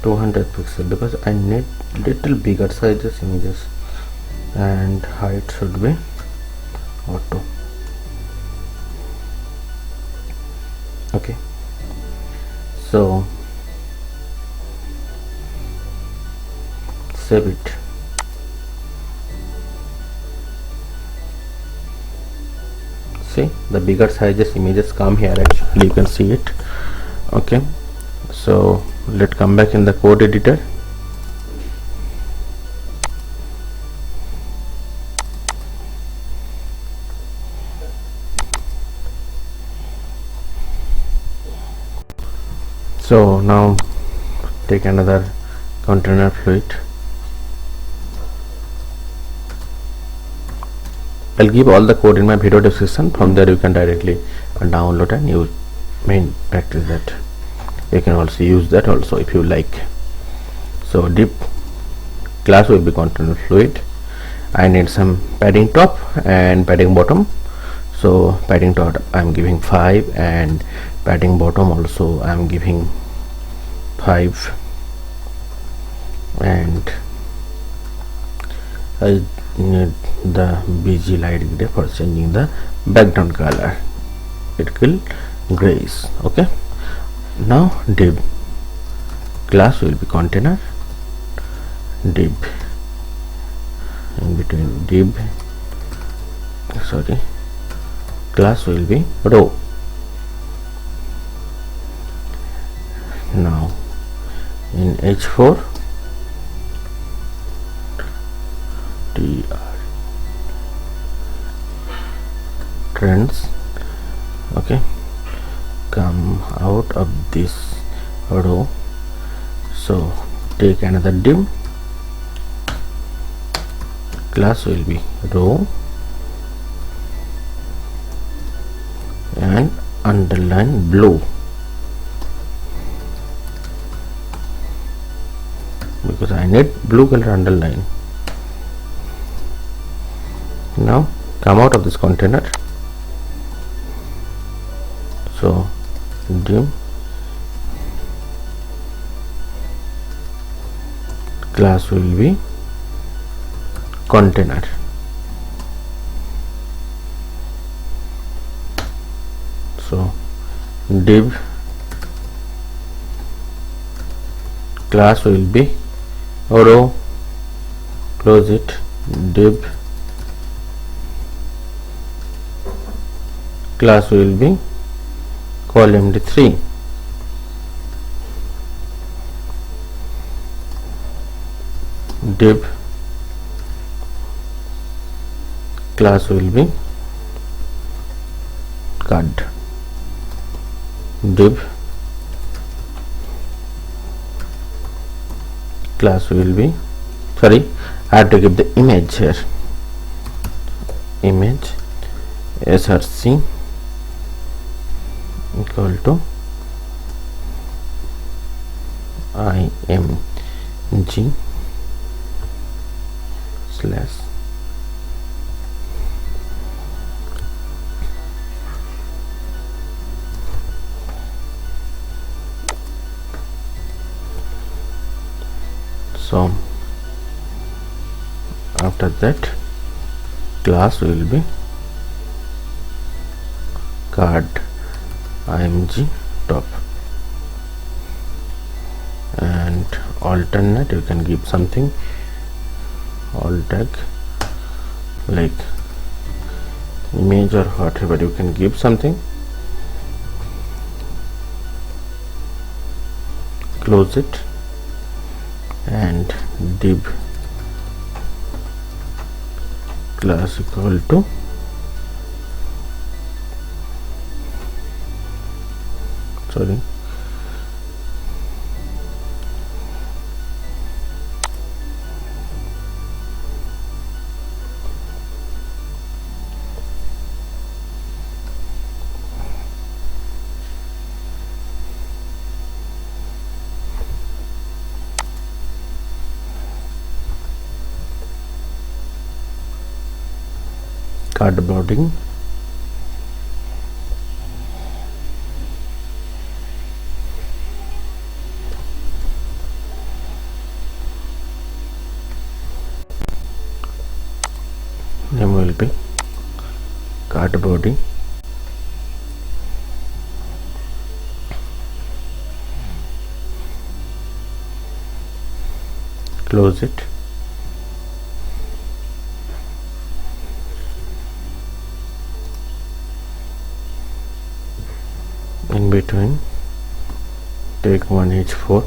200 pixel, because I need little bigger sizes images, and height should be auto. Okay, so save it. See, the bigger sizes images come here, actually you can see it. Okay, so let's come back in the code editor. So now take another container fluid. I'll give all the code in my video description. From there you can directly download and use main practice that. You can also use that also if you like. So div class will be container fluid. I need some padding top and padding bottom. So padding top I am giving 5 and padding bottom also I am giving 5, and I need the BG light gray for changing the background color. It will grays. Okay, now div class will be container div, in between div, sorry, class will be row. Now in h4 trends, okay, come out of this row, so take another div, class will be row and underline blue, because I need blue color underline. Now come out of this container, so div, class will be container, so div, class will be row, close it, div, class will be column 3, div, class will be card, div, class will be, sorry, I have to give the image here, image src equal to img slash so after that class will be card img top, and alternate you can give something, alt tag like image or whatever, you can give something, close it, and div, class equal to sorry cardboarding, name will be cardboarding, close it, in between take one h4,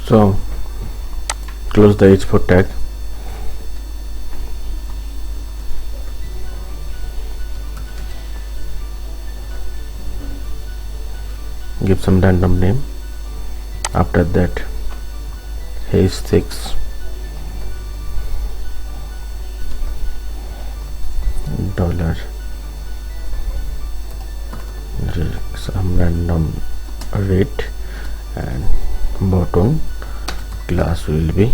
so close the h4 tag, give some random name, after that h6 dollar, some random rate, and button, class will be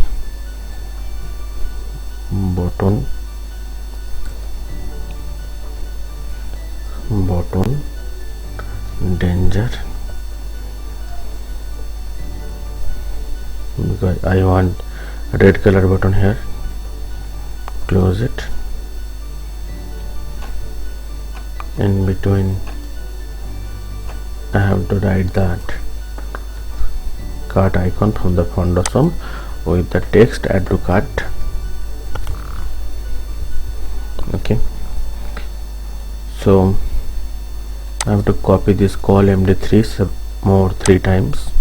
button danger, because I want red color button here, close it, in between I have to write that cart icon from the Foundation with the text add to cart. Okay, so I have to copy this call md3 more 3 times.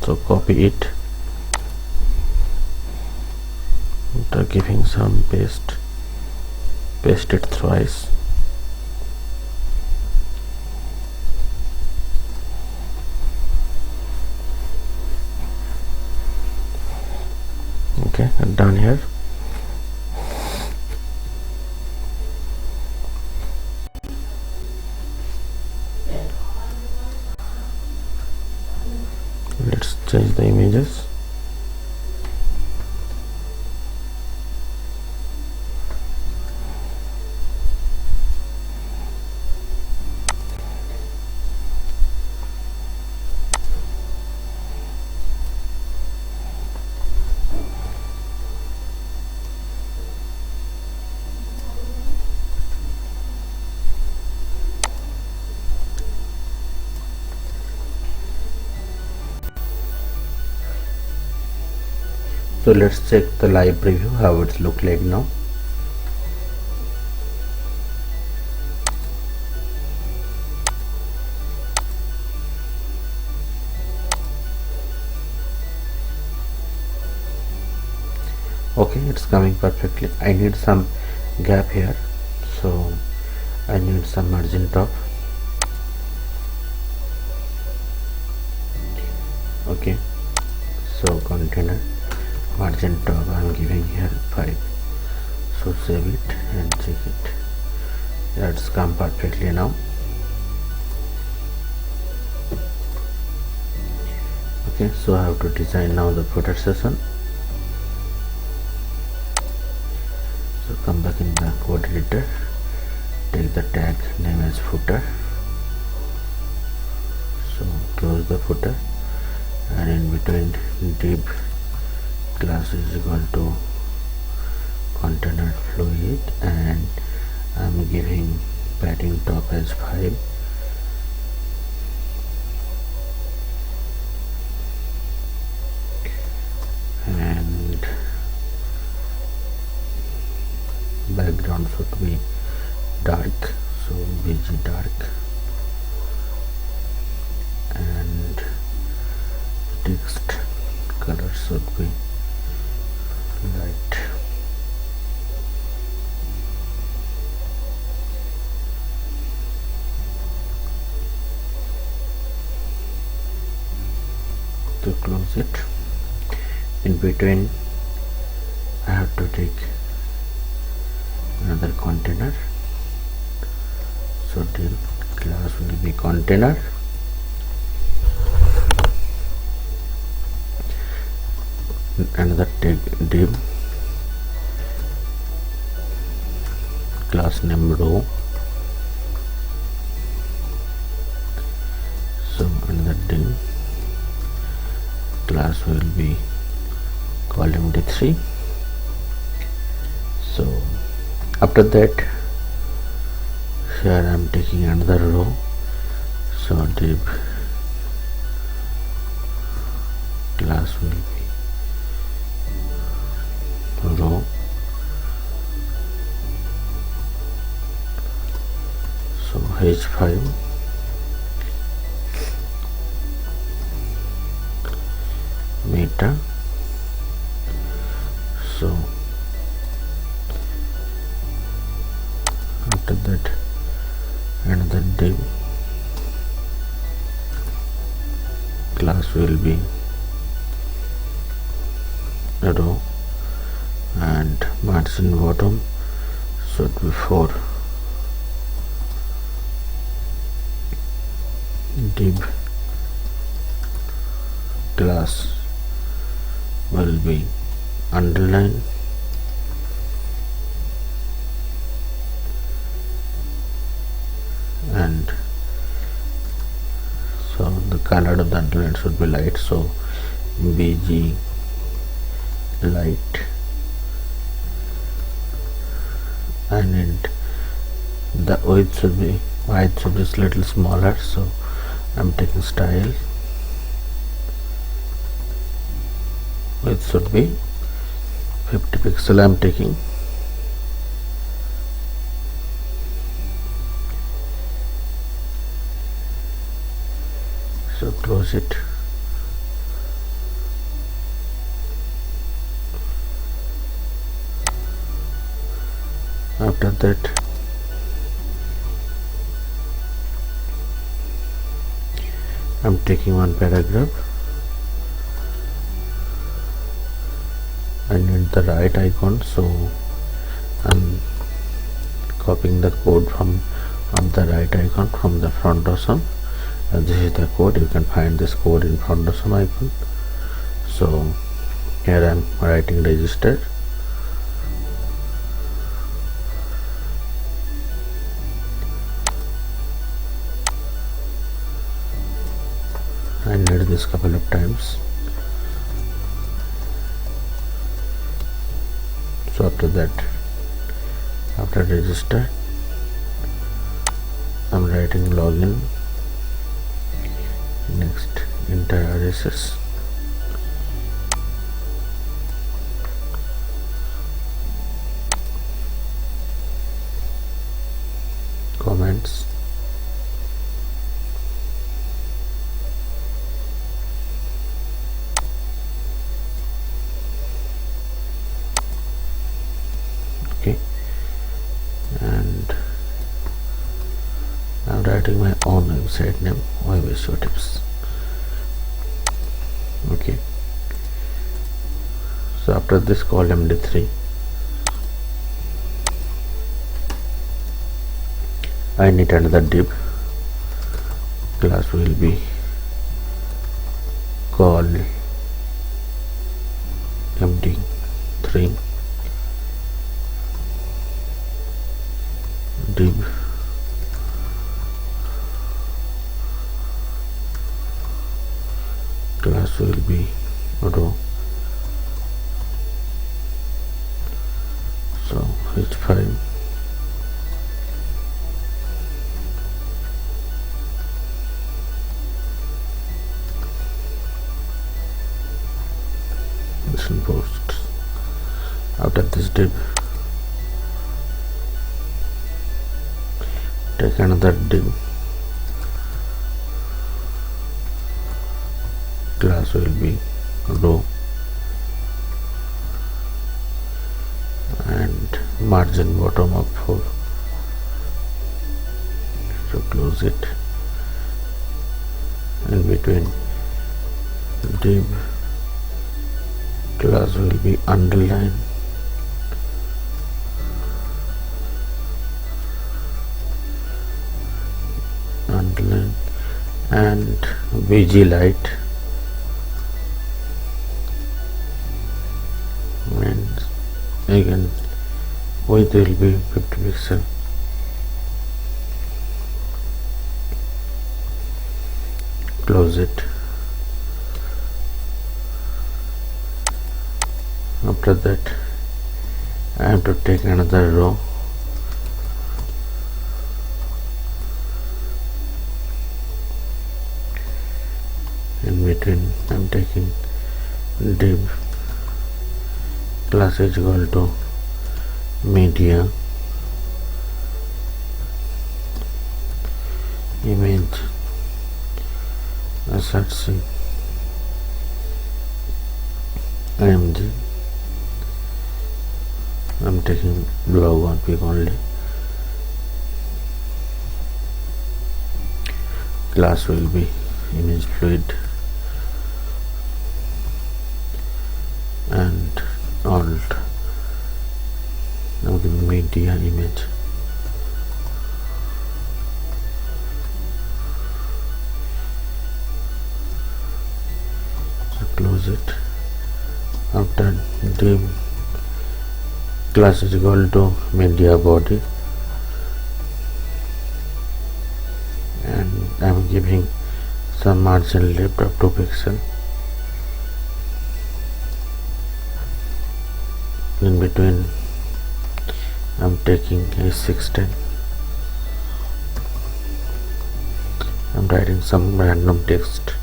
So copy it after giving some paste it thrice. Okay, and done here. Let's change the images. So let's check the live preview how it's look like now. Okay, it's coming perfectly. I need some gap here, so I need some margin top. Okay, so container margin top I'm giving here 5. So save it and check it. That's come perfectly now. Okay, so I have to design now the footer section. So come back in the code editor, take the tag name as footer, so close the footer, and in between div class is equal to container fluid, and I'm giving padding top as 5. And background should be dark, so bg dark, and text color should be light. To close it, in between I have to take another container, so div class will be container, another tag div class name row, so another div class will be column d3. So after that, here I am taking another row, so div class will be row, so h5 meta, so after that another div class will be row, and margin bottom should be 4. Div class will be underline, and so the color of the underline should be light, so bg light, and the width should be height should be little smaller, so I'm taking style. It should be 50 pixel I'm taking. So close it. After that, I'm taking one paragraph. I need the right icon, so I'm copying the code from the right icon from the front awesome, and this is the code. You can find this code in front awesome icon. So here I'm writing register. I need this couple of times. So after that, after register, I'm writing login. Next, enter RSS. Comments. Okay, and I'm writing my own website name, Web SEO Tips. Okay, so after this column D3, I need another div. Class will be called MD3 div. Class will be row. So H5. Posts. After this div, take another div. Class will be row and margin bottom of 4. So close it. In between div, class will be underline, and VG light, and again width will be 50 pixel. Close it. After that, I have to take another row. In between, I'm taking div. Class is equal to media, image, src, img. I'm taking blog one pick only. Class will be image fluid and alt. Now the media image. So close it. After div, class is equal to media body, and I am giving some margin left of 2 pixel. In between, I am taking a 16 I'm writing some random text.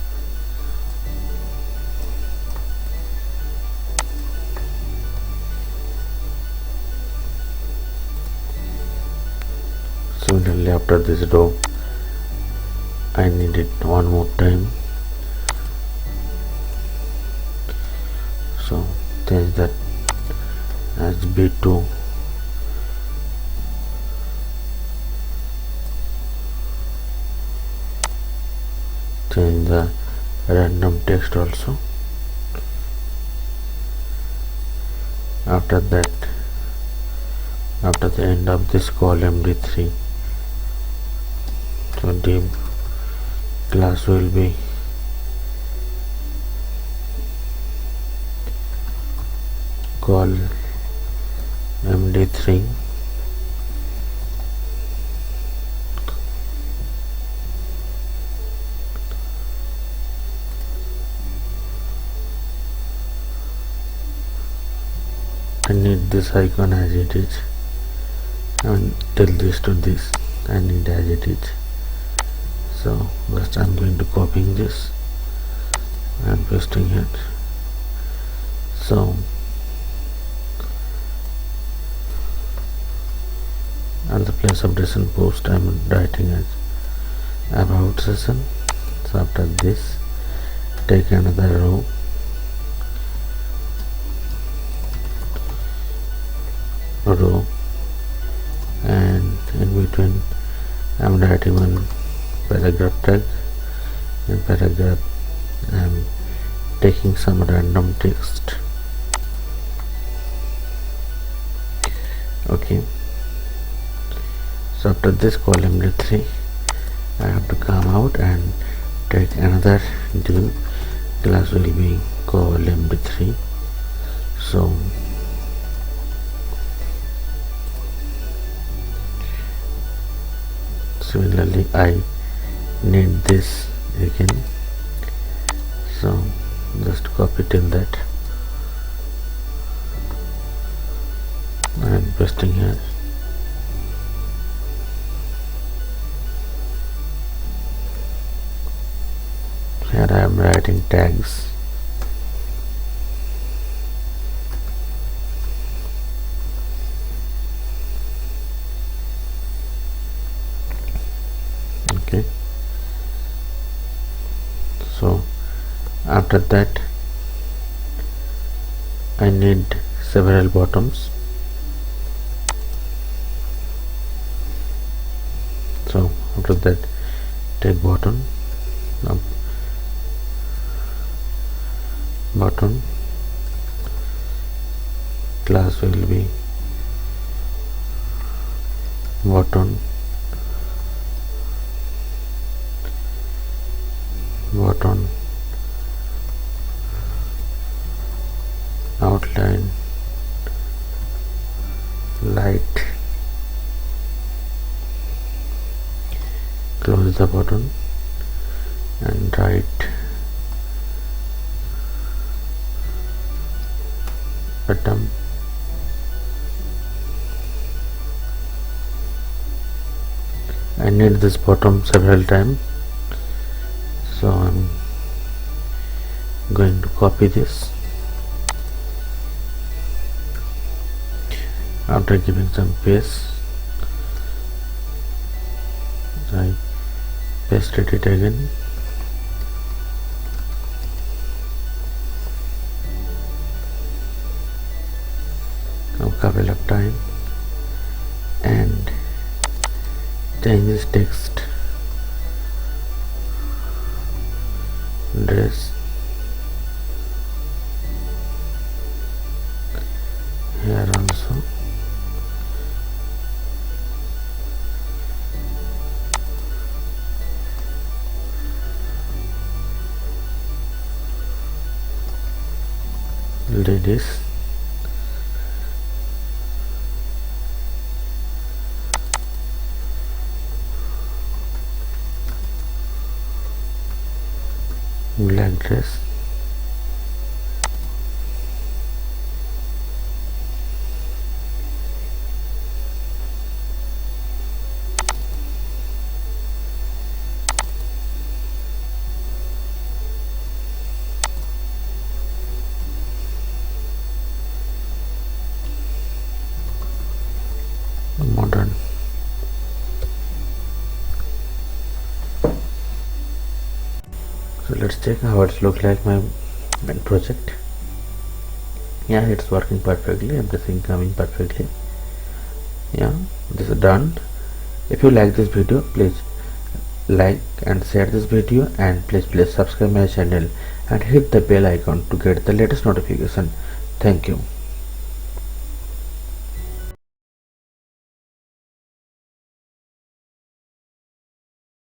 Similarly, after this row, I need it one more time. So change that as B2. Change the random text also. After that, after the end of this column D3, so div class will be call md3 I need this icon as it is. I mean, tell this to this, I need as it is. So first I'm going to copying this and pasting it. So at the place of recent post I'm writing as about session. So after this, take another row, and in between I'm writing one paragraph tag. In paragraph I'm taking some random text. Okay, so after this column D3, I have to come out and take another div. Class will be column D3. So similarly I need this again, so just copy till that and pasting here. Here I am writing tags. Okay, so after that I need several bottoms. So after that, take bottom, bottom class will be bottom outline light, close the button and write bottom I need this bottom several times, so I'm going to copy this. After giving some space, I pasted it again. A couple of time and change this text, dress here also. Ladies, black dress, So let's check how it's look like my main project. Yeah, it's working perfectly, everything coming perfectly. Yeah, this is done. If you like this video, please like and share this video, and please subscribe my channel and hit the bell icon to get the latest notification. Thank you.